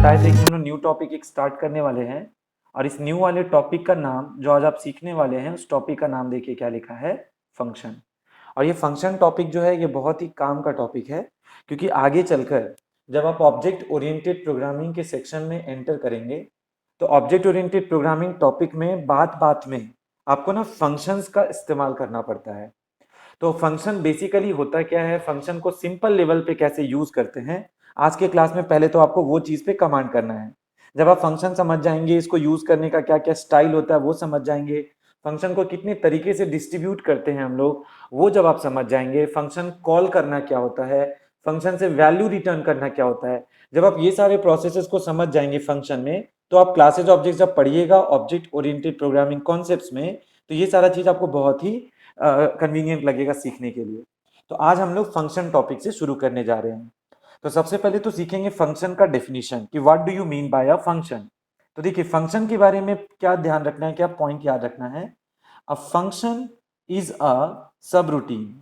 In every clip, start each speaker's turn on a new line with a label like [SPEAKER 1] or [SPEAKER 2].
[SPEAKER 1] बताए थे कि हम लोग न्यू टॉपिक एक स्टार्ट करने वाले हैं और इस न्यू वाले टॉपिक का नाम जो आज आप सीखने वाले हैं उस टॉपिक का नाम देखिए क्या लिखा है, फंक्शन। और ये फंक्शन टॉपिक जो है ये बहुत ही काम का टॉपिक है, क्योंकि आगे चलकर जब आप ऑब्जेक्ट ओरिएंटेड प्रोग्रामिंग के सेक्शन में एंटर करेंगे तो ऑब्जेक्ट ओरिएंटेड प्रोग्रामिंग टॉपिक में बात बात में आपको ना फंक्शंस का इस्तेमाल करना पड़ता है। तो फंक्शन बेसिकली होता क्या है, फंक्शन को सिंपल लेवल पे कैसे यूज करते हैं, आज के क्लास में पहले तो आपको वो चीज पे कमांड करना है। जब आप फंक्शन समझ जाएंगे, इसको यूज करने का क्या क्या स्टाइल होता है वो समझ जाएंगे, फंक्शन को कितने तरीके से डिस्ट्रीब्यूट करते हैं हम लोग वो जब आप समझ जाएंगे, फंक्शन कॉल करना क्या होता है, फंक्शन से वैल्यू रिटर्न करना क्या होता है, जब आप ये सारे प्रोसेसेस को समझ जाएंगे फंक्शन में, तो आप क्लासेज ऑब्जेक्ट जब पढ़िएगा ऑब्जेक्ट ओरिएंटेड प्रोग्रामिंग कॉन्सेप्ट्स में, तो ये सारा चीज आपको बहुत ही कन्वीनियंट लगेगा सीखने के लिए। तो आज हम लोग फंक्शन टॉपिक से शुरू करने जा रहे हैं। तो सबसे पहले तो सीखेंगे फंक्शन का डेफिनेशन कि what do you mean bye a function. तो देखिए फंक्शन के बारे में क्या ध्यान रखना है, क्या पॉइंट याद रखना है। अ फंक्शन इज अ सब रूटीन,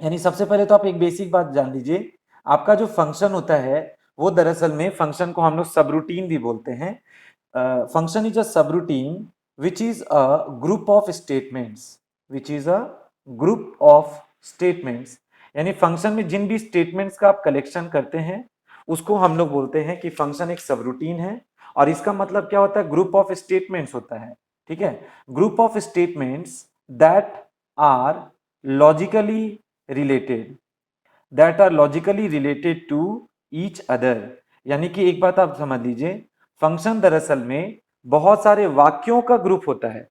[SPEAKER 1] यानी सबसे पहले तो आप एक बेसिक बात जान लीजिए, आपका जो फंक्शन होता है वो दरअसल में फंक्शन को हम लोग सब रूटीन भी बोलते हैं। फंक्शन इज अ सब routine which is a group of statements, which is a group of statements, यानी फंक्शन में जिन भी स्टेटमेंट्स का आप कलेक्शन करते हैं उसको हम लोग बोलते हैं कि फंक्शन एक सब रूटीन है। और इसका मतलब क्या होता है, ग्रुप ऑफ स्टेटमेंट्स होता है। ठीक है, group of statements that are logically related, that are logically related to each other. यानी कि एक बात आप समझ लीजिए, फंक्शन दरअसल में बहुत सारे वाक्यों का ग्रुप होता है।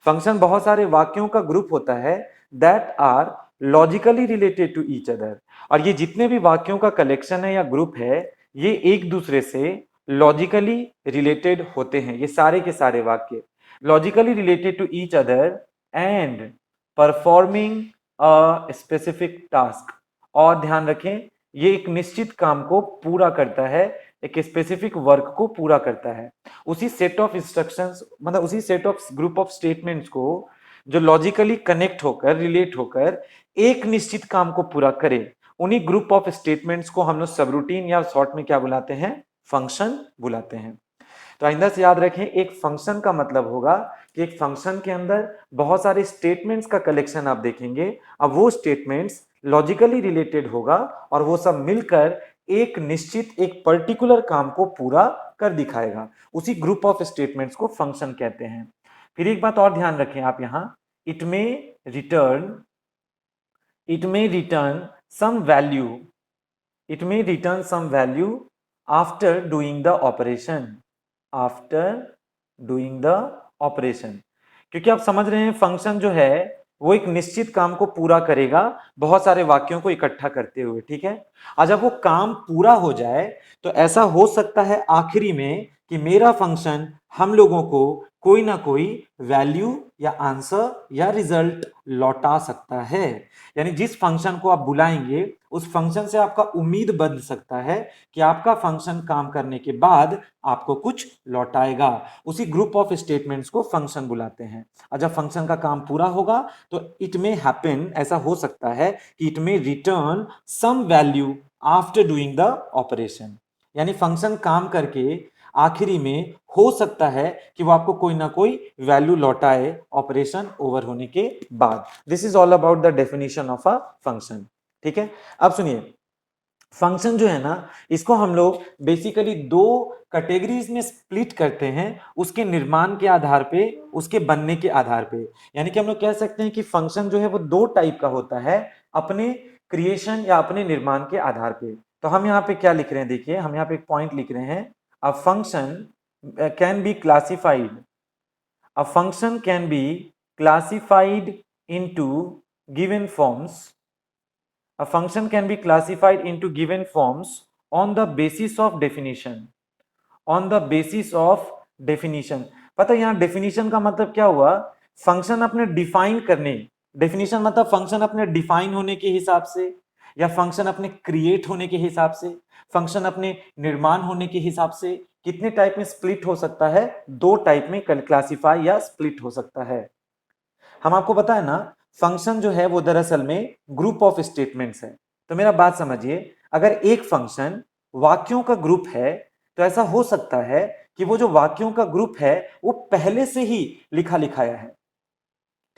[SPEAKER 1] फंक्शन बहुत सारे वाक्यों का ग्रुप होता है that are logically related to each other. और ये जितने भी वाक्यों का कलेक्शन है या ग्रुप है, ये एक दूसरे से लॉजिकली रिलेटेड होते हैं। ये सारे के सारे वाक्य logically related to each other and performing a specific task. और ध्यान रखें, ये एक निश्चित काम को पूरा करता है, एक स्पेसिफिक वर्क को पूरा करता है। उसी सेट ऑफ इंस्ट्रक्शंस, मतलब उसी set of group of statements को जो लॉजिकली कनेक्ट होकर रिलेट होकर एक निश्चित काम को पूरा करे, उन्हीं ग्रुप ऑफ स्टेटमेंट्स को हम लोग सबरूटीन या शॉर्ट में क्या बुलाते हैं, फंक्शन बुलाते हैं। तो आइंदा से याद रखें, एक फंक्शन का मतलब होगा कि एक फंक्शन के अंदर बहुत सारे स्टेटमेंट्स का कलेक्शन आप देखेंगे। अब वो स्टेटमेंट्स लॉजिकली रिलेटेड होगा और वो सब मिलकर एक निश्चित एक पर्टिकुलर काम को पूरा कर दिखाएगा। उसी ग्रुप ऑफ स्टेटमेंट्स को फंक्शन कहते हैं। फिर एक बात और ध्यान रखें आप यहां, it may return, it may return some value, it may return some value after doing the operation, after doing the operation। क्योंकि आप समझ रहे हैं फंक्शन जो है वो एक निश्चित काम को पूरा करेगा बहुत सारे वाक्यों को इकट्ठा करते हुए। ठीक है, और जब वो काम पूरा हो जाए तो ऐसा हो सकता है आखिरी में कि मेरा फंक्शन हम लोगों को कोई ना कोई वैल्यू या आंसर या रिजल्ट लौटा सकता है। यानी जिस फंक्शन को आप बुलाएंगे उस फंक्शन से आपका उम्मीद बन सकता है कि आपका फंक्शन काम करने के बाद आपको कुछ लौटाएगा। उसी ग्रुप ऑफ स्टेटमेंट्स को फंक्शन बुलाते हैं। और जब फंक्शन का काम पूरा होगा तो इट मे हैपन, ऐसा हो सकता है कि it may return some value after doing the operation, यानी फंक्शन काम करके आखिरी में हो सकता है कि वो आपको कोई ना कोई वैल्यू लौटाए ऑपरेशन ओवर होने के बाद। This is all about the definition of a function. ठीक है, अब सुनिए, फंक्शन जो है ना, इसको हम लोग बेसिकली दो कैटेगरीज में स्प्लिट करते हैं, उसके निर्माण के आधार पे, उसके बनने के आधार पे। यानी कि हम लोग कह सकते हैं कि फंक्शन जो है वो दो टाइप का होता है, अपने क्रिएशन या अपने निर्माण के आधार पे। तो हम यहाँ पे क्या लिख रहे हैं, देखिए हम यहाँ पे एक पॉइंट लिख रहे हैं, a function can be classified, a function can be classified into given forms, a function can be classified into given forms on the basis of definition, on the basis of definition। पता है यहाँ definition का मतलब क्या हुआ, function अपने define करने, definition मतलब फंक्शन अपने डिफाइन होने के हिसाब से, या फंक्शन अपने क्रिएट होने के हिसाब से, फंक्शन अपने निर्माण होने के हिसाब से कितने टाइप में स्प्लिट हो सकता है, दो टाइप में क्लासिफाई या स्प्लिट हो सकता है। हम आपको पता है ना, फंक्शन जो है वो दरअसल में ग्रुप ऑफ स्टेटमेंट्स है। तो मेरा बात समझिए, अगर एक फंक्शन वाक्यों का ग्रुप है तो ऐसा हो सकता है कि वो जो वाक्यों का ग्रुप है वो पहले से ही लिखा लिखाया है,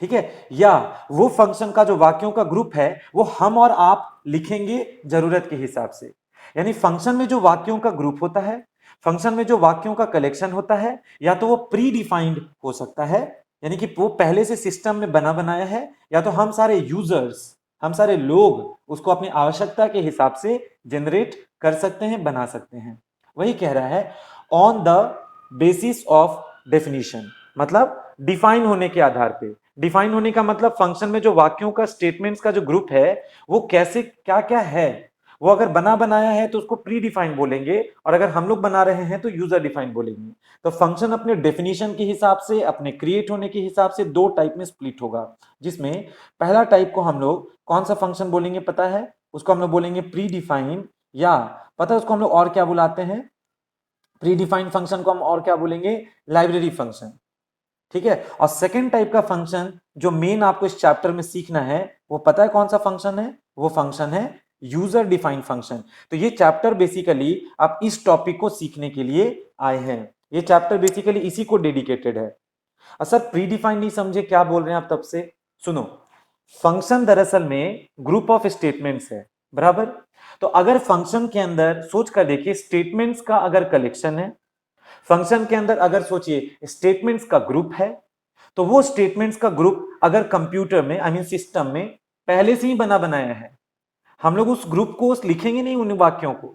[SPEAKER 1] ठीक है, या वो फंक्शन का जो वाक्यों का ग्रुप है वो हम और आप लिखेंगे जरूरत के हिसाब से। यानी फंक्शन में जो वाक्यों का ग्रुप होता है, फंक्शन में जो वाक्यों का कलेक्शन होता है, या तो वो प्री डिफाइंड हो सकता है, यानी कि वो पहले से सिस्टम में बना बनाया है, या तो हम सारे यूजर्स, हम सारे लोग उसको अपनी आवश्यकता के हिसाब से जनरेट कर सकते हैं, बना सकते हैं। वही कह रहा है on the basis of definition, मतलब डिफाइन होने के आधार पे। डिफाइन होने का मतलब फंक्शन में जो वाक्यों का, स्टेटमेंट्स का जो ग्रुप है वो कैसे क्या क्या है, वो अगर बना बनाया है तो उसको प्री डिफाइन बोलेंगे, और अगर हम लोग बना रहे हैं तो यूजर डिफाइन बोलेंगे। तो फंक्शन अपने डेफिनेशन के हिसाब से, अपने क्रिएट होने के हिसाब से दो टाइप में स्प्लिट होगा, जिसमें पहला टाइप को हम लोग कौन सा फंक्शन बोलेंगे पता है? उसको हम लोग बोलेंगे प्री डिफाइन, या पता है उसको हम लोग और क्या बुलाते हैं? प्री डिफाइंड फंक्शन को हम और क्या बोलेंगे? लाइब्रेरी फंक्शन, ठीक है। और सेकेंड टाइप का फंक्शन जो मेन आपको इस चैप्टर में सीखना है, वो पता है कौन सा फंक्शन है? वो फंक्शन है यूजर डिफाइंड फंक्शन। तो ये चैप्टर बेसिकली आप इस टॉपिक को सीखने के लिए आए हैं, ये चैप्टर बेसिकली इसी को डेडिकेटेड है। सर प्री डिफाइंड नहीं समझे, क्या बोल रहे हैं आप तब से? सुनो, फंक्शन दरअसल में ग्रुप ऑफ स्टेटमेंट्स है, बराबर। तो अगर फंक्शन के अंदर सोच कर देखिए, स्टेटमेंट्स का अगर कलेक्शन है, फंक्शन के अंदर अगर सोचिए स्टेटमेंट्स का ग्रुप है, तो वो स्टेटमेंट्स का ग्रुप अगर कंप्यूटर में, आई मीन सिस्टम में पहले से ही बना बनाया है, हम लोग उस ग्रुप को लिखेंगे नहीं, उन वाक्यों को,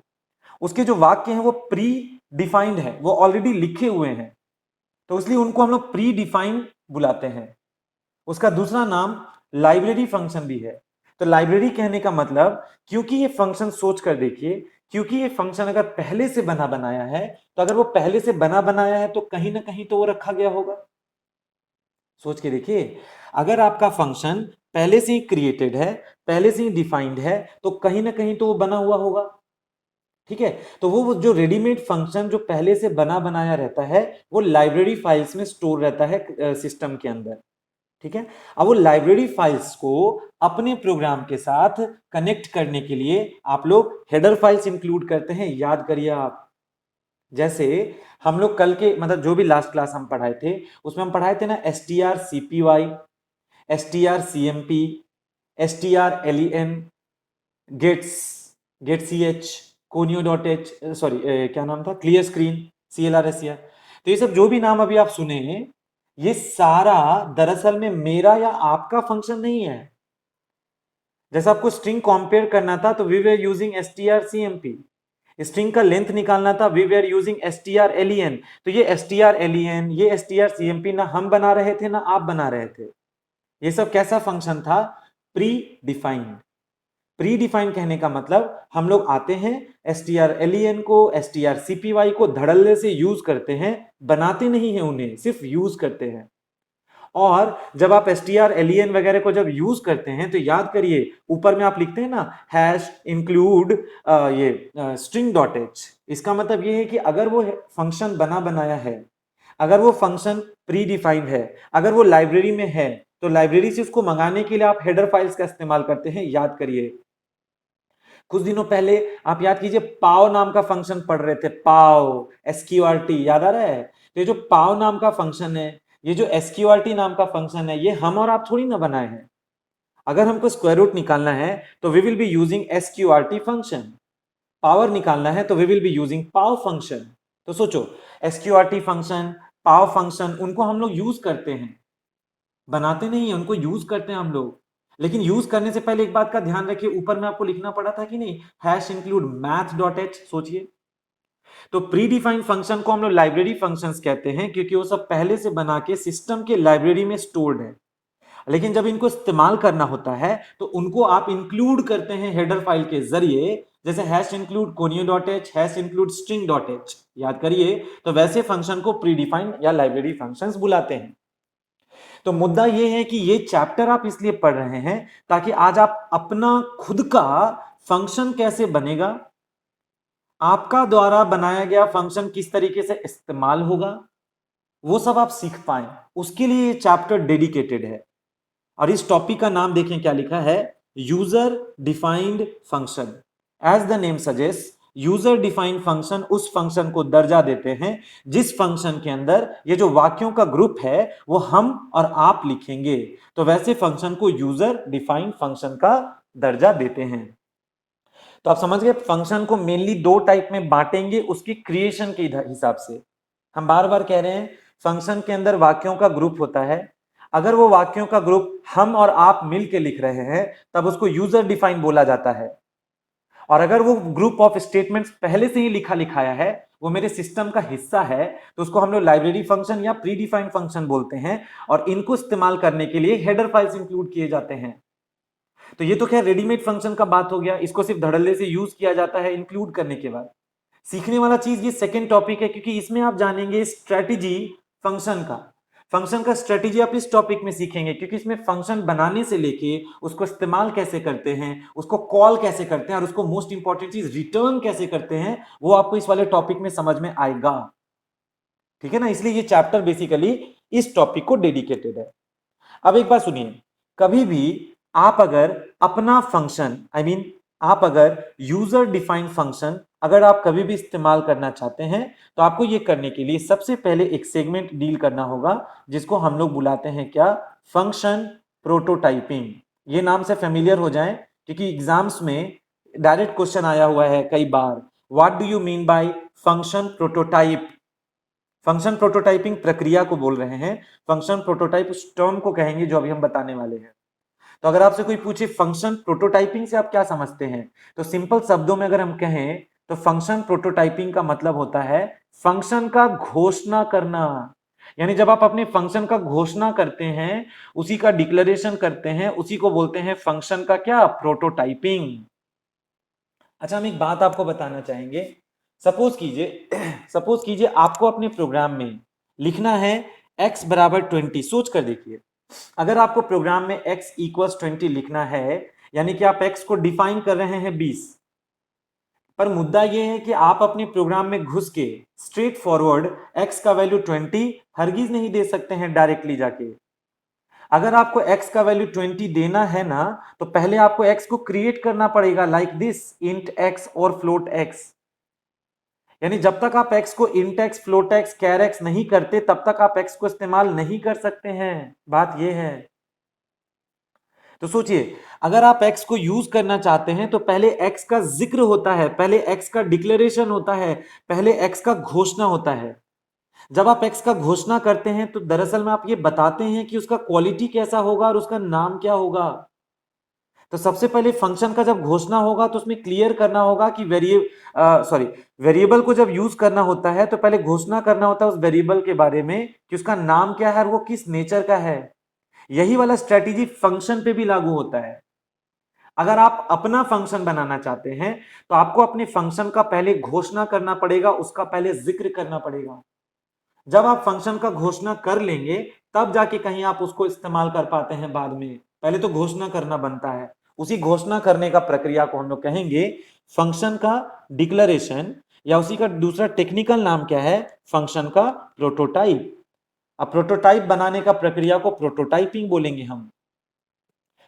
[SPEAKER 1] उसके जो वाक्य हैं वो प्री डिफाइंड है, वो ऑलरेडी लिखे हुए हैं, तो इसलिए उनको हम लोग प्री डिफाइंड बुलाते हैं। उसका दूसरा नाम लाइब्रेरी फंक्शन भी है। तो लाइब्रेरी कहने का मतलब, क्योंकि ये फंक्शन सोच कर देखिए, क्योंकि ये फंक्शन अगर पहले से बना बनाया है, तो अगर वो पहले से बना बनाया है तो कहीं ना कहीं तो वो रखा गया होगा। सोच के देखिए, अगर आपका फंक्शन पहले से ही क्रिएटेड है, पहले से ही डिफाइंड है, तो कहीं ना कहीं तो वो बना हुआ होगा, ठीक है। तो वो जो रेडीमेड फंक्शन जो पहले से बना बनाया रहता है, वो लाइब्रेरी फाइल्स में स्टोर रहता है सिस्टम के अंदर, ठीक है। अब वो लाइब्रेरी फाइल्स को अपने प्रोग्राम के साथ कनेक्ट करने के लिए आप लोग हेडर फाइल्स इंक्लूड करते हैं, याद करिए आप। जैसे हम लोग कल के, मतलब जो भी लास्ट क्लास हम पढ़ाए थे, उसमें हम पढ़ाए थे ना strcpy, strcmp, strlen, gets, get conio dot h, sorry क्या नाम था, क्लियर स्क्रीन, CLRSCR। तो ये सब जो भी नाम अभी आप सुने हैं, ये सारा दरअसल में मेरा या आपका फंक्शन नहीं है। जैसा आपको स्ट्रिंग कंपेयर करना था तो we were using strcmp, string का लेंथ निकालना था वी वर यूजिंग strlen। तो ये strlen, ये strcmp ना हम बना रहे थे ना आप बना रहे थे, ये सब कैसा फंक्शन था? Pre defined. प्री डिफाइंड कहने का मतलब हम लोग आते हैं strlen को, strcpy को धड़ल्ले से यूज करते हैं, बनाते नहीं हैं उन्हें, सिर्फ यूज करते हैं। और जब आप strlen वगैरह को जब यूज करते हैं तो याद करिए, ऊपर में आप लिखते हैं ना हैश इंक्लूड ये स्ट्रिंग डॉट एच। इसका मतलब ये है कि अगर वो फंक्शन बना बनाया है, अगर वो फंक्शन प्री डिफाइंड है, अगर वो लाइब्रेरी में है, तो लाइब्रेरी से उसको मंगाने के लिए आप हेडर फाइल्स का इस्तेमाल करते हैं, याद करिए। कुछ दिनों पहले आप याद कीजिए, पाव नाम का फंक्शन पढ़ रहे थे, पाव SQRT, याद आ रहा है? तो ये जो पाव नाम का फंक्शन है, ये जो SQRT नाम का फंक्शन है, ये हम और आप थोड़ी ना बनाए हैं। अगर हमको स्क्वायर रूट निकालना है तो we will be using SQRT function, power निकालना है तो we will be using pow function. तो सोचो, SQRT फंक्शन, पाव फंक्शन, उनको हम लोग यूज करते हैं, बनाते नहीं है, उनको यूज करते हैं हम लोग। लेकिन यूज करने से पहले एक बात का ध्यान रखिए, ऊपर में आपको लिखना पड़ा था कि नहीं, hash include math dot H. सोचिए, तो प्री डिफाइंड फंक्शन को हम लोग लाइब्रेरी फंक्शंस कहते हैं, क्योंकि वो सब पहले से बना के सिस्टम के लाइब्रेरी में स्टोर्ड है। लेकिन जब इनको इस्तेमाल करना होता है तो उनको आप इंक्लूड करते हैं हेडर फाइल के जरिए, जैसे hash include conio dot H, hash include string dot H, याद करिए। तो वैसे फंक्शन को प्री डिफाइंड या लाइब्रेरी फंक्शंस बुलाते हैं। तो मुद्दा यह है कि ये चैप्टर आप इसलिए पढ़ रहे हैं ताकि आज आप अपना खुद का फंक्शन कैसे बनेगा, आपका द्वारा बनाया गया फंक्शन किस तरीके से इस्तेमाल होगा, वो सब आप सीख पाए, उसके लिए ये चैप्टर डेडिकेटेड है। और इस टॉपिक का नाम देखें क्या लिखा है, user defined function. As the name suggest, user defined function उस फंक्शन को दर्जा देते हैं जिस फंक्शन के अंदर ये जो वाक्यों का ग्रुप है वो हम और आप लिखेंगे, तो वैसे फंक्शन को यूजर डिफाइंड फंक्शन का दर्जा देते हैं। तो आप समझ गए, फंक्शन को मेनली दो टाइप में बांटेंगे उसकी क्रिएशन के हिसाब से। हम बार बार कह रहे हैं फंक्शन के अंदर वाक्यों का ग्रुप होता है, अगर वो वाक्यों का ग्रुप हम और आप मिलकर लिख रहे हैं तब उसको यूजर डिफाइन बोला जाता है, और अगर वो ग्रुप ऑफ स्टेटमेंट्स पहले से ही लिखा लिखाया है, वो मेरे सिस्टम का हिस्सा है, तो उसको हम लोग लाइब्रेरी फंक्शन या प्री डिफाइंड फंक्शन बोलते हैं, और इनको इस्तेमाल करने के लिए हेडर फाइल्स इंक्लूड किए जाते हैं। तो ये तो खैर रेडीमेड फंक्शन का बात हो गया, इसको सिर्फ धड़ल्ले से यूज किया जाता है इंक्लूड करने के बाद। सीखने वाला चीज ये सेकेंड टॉपिक है, क्योंकि इसमें आप जानेंगे स्ट्रेटेजी फंक्शन का। फंक्शन का स्ट्रेटेजी आप इस टॉपिक में सीखेंगे, क्योंकि इसमें फंक्शन बनाने से लेके उसको इस्तेमाल कैसे करते हैं, उसको कॉल कैसे करते हैं, और उसको मोस्ट इंपॉर्टेंट चीज रिटर्न कैसे करते हैं, वो आपको इस वाले टॉपिक में समझ में आएगा। ठीक है ना, इसलिए ये चैप्टर बेसिकली इस टॉपिक को डेडिकेटेड है। अब एक बात सुनिए, कभी भी आप अगर अपना फंक्शन आप अगर यूजर डिफाइंड फंक्शन अगर आप कभी भी इस्तेमाल करना चाहते हैं, तो आपको ये करने के लिए सबसे पहले एक सेगमेंट डील करना होगा जिसको हम लोग बुलाते हैं क्या, फंक्शन प्रोटोटाइपिंग। ये नाम से फेमिलियर हो जाएं, क्योंकि एग्जाम्स में डायरेक्ट क्वेश्चन आया हुआ है कई बार, what do you mean by function prototype. Function prototyping प्रक्रिया को बोल रहे हैं, फंक्शन प्रोटोटाइप उस टर्म को कहेंगे जो अभी हम बताने वाले हैं। तो अगर आपसे कोई पूछे फंक्शन प्रोटोटाइपिंग से आप क्या समझते हैं, तो सिंपल शब्दों में अगर हम कहें तो फंक्शन प्रोटोटाइपिंग का मतलब होता है फंक्शन का घोषणा करना। यानी जब आप अपने फंक्शन का घोषणा करते हैं, उसी का डिक्लेरेशन करते हैं, उसी को बोलते हैं फंक्शन का क्या, प्रोटोटाइपिंग। अच्छा, हम एक बात आपको बताना चाहेंगे। सपोज कीजिए आपको अपने प्रोग्राम में लिखना है x बराबर 20। सोच कर देखिए, अगर आपको प्रोग्राम में x इक्वल्स 20 लिखना है, यानी कि आप x को डिफाइन कर रहे हैं 20, पर मुद्दा यह है कि आप अपने प्रोग्राम में घुस के स्ट्रेट फॉरवर्ड x का वैल्यू 20 हरगिज नहीं दे सकते हैं डायरेक्टली जाके। अगर आपको x का वैल्यू 20 देना है ना, तो पहले आपको x को क्रिएट करना पड़ेगा, लाइक दिस इंट x और फ्लोट x। यानी जब तक आप x को इंट x, फ्लोट x, कैर x नहीं करते, तब तक आप x को इस्तेमाल नहीं कर सकते हैं। बात यह है। तो सोचिए, अगर आप x को यूज करना चाहते हैं तो पहले x का जिक्र होता है, पहले x का डिक्लेरेशन होता है, पहले x का घोषणा होता है। जब आप x का घोषणा करते हैं तो दरअसल में आप ये बताते हैं कि उसका क्वालिटी कैसा होगा और उसका नाम क्या होगा। तो सबसे पहले फंक्शन का जब घोषणा होगा तो उसमें क्लियर करना होगा कि वेरिएबल को जब यूज करना होता है तो पहले घोषणा करना होता है उस वेरिएबल के बारे में कि उसका नाम क्या है और वो किस नेचर का है। यही वाला स्ट्रेटेजी फंक्शन पे भी लागू होता है। अगर आप अपना फंक्शन बनाना चाहते हैं तो आपको अपने फंक्शन का पहले घोषणा करना पड़ेगा, उसका पहले जिक्र करना पड़ेगा। जब आप फंक्शन का घोषणा कर लेंगे तब जाके कहीं आप उसको इस्तेमाल कर पाते हैं बाद में, पहले तो घोषणा करना बनता है। उसी घोषणा करने का प्रक्रिया को हम लोग कहेंगे फंक्शन का डिक्लेरेशन, या उसी का दूसरा टेक्निकल नाम क्या है, फंक्शन का प्रोटोटाइप। अब प्रोटोटाइप बनाने का प्रक्रिया को प्रोटोटाइपिंग बोलेंगे हम।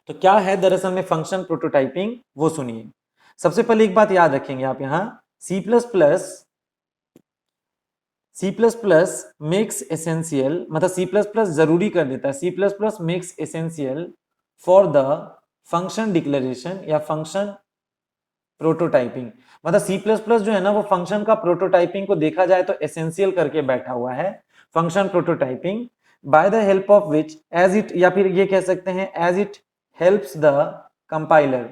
[SPEAKER 1] तो क्या है दरअसल में फंक्शन प्रोटोटाइपिंग, वो सुनिए। सबसे पहले एक बात याद रखेंगे आप, यहां C++ मेक्स एसेंशियल, मतलब C++ जरूरी कर देता है, C++ makes essential for the function declaration या फंक्शन प्रोटोटाइपिंग। मतलब C++ जो है ना, वो फंक्शन का प्रोटोटाइपिंग को देखा जाए तो एसेंशियल करके बैठा हुआ है। Function prototyping by the help of which as it, या फिर ये कह सकते हैं as it helps the compiler,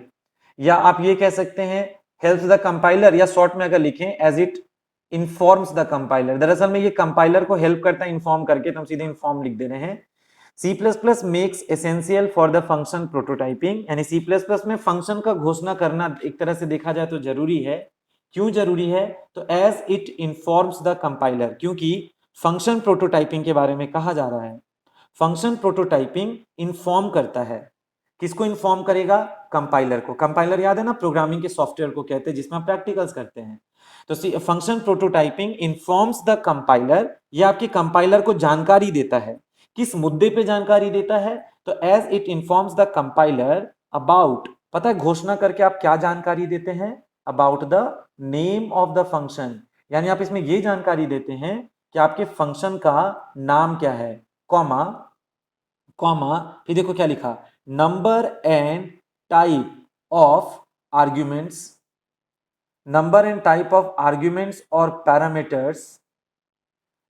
[SPEAKER 1] या आप ये कह सकते हैं हेल्प्स द कंपाइलर, या शॉर्ट में अगर लिखें as it informs the compiler. दरअसल में ये कंपाइलर को हेल्प करता है इन्फॉर्म करके, तो हम सीधे इन्फॉर्म लिख दे रहे हैं। C++ makes essential for the function prototyping, यानी C++ में फंक्शन का घोषणा करना एक तरह से देखा जाए तो जरूरी है। क्यों जरूरी है, तो as it informs the compiler, क्योंकि फंक्शन प्रोटोटाइपिंग के बारे में कहा जा रहा है। फंक्शन प्रोटोटाइपिंग इन्फॉर्म करता है, किसको इन्फॉर्म करेगा, कंपाइलर को। कंपाइलर याद है ना, प्रोग्रामिंग के सॉफ्टवेयर को कहते हैं जिसमें आप प्रैक्टिकल्स करते हैं। तो function prototyping informs the compiler, यह आपके कंपाइलर को जानकारी देता है। किस मुद्दे पे जानकारी देता है, तो as it informs the compiler about, पता है घोषणा करके आप क्या जानकारी देते हैं, about the name of the function, यानी आप इसमें ये जानकारी देते हैं कि आपके फंक्शन का नाम क्या है, कॉमा कॉमा फिर देखो क्या लिखा, number and type of arguments, number and type of arguments और parameters,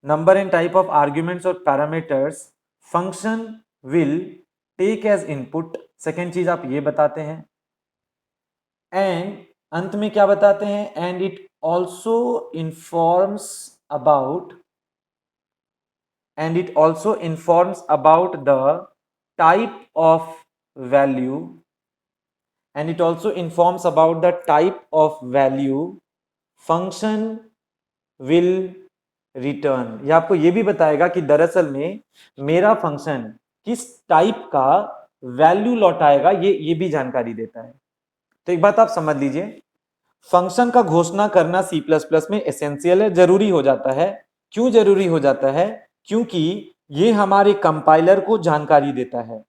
[SPEAKER 1] number and type of arguments और parameters function will take as input. Second चीज आप ये बताते हैं, एंड अंत में क्या बताते हैं, and it also informs about, and it also informs about the type of value, and it also informs about the type of value function will return। ये आपको ये भी बताएगा कि दरअसल में मेरा फंक्शन किस टाइप का वैल्यू लौटाएगा, ये भी जानकारी देता है। तो एक बात आप समझ लीजिए, फंक्शन का घोषणा करना सी प्लस प्लस में एसेंशियल है, जरूरी हो जाता है। क्यों जरूरी हो जाता है? क्योंकि ये हमारे कंपाइलर को जानकारी देता है।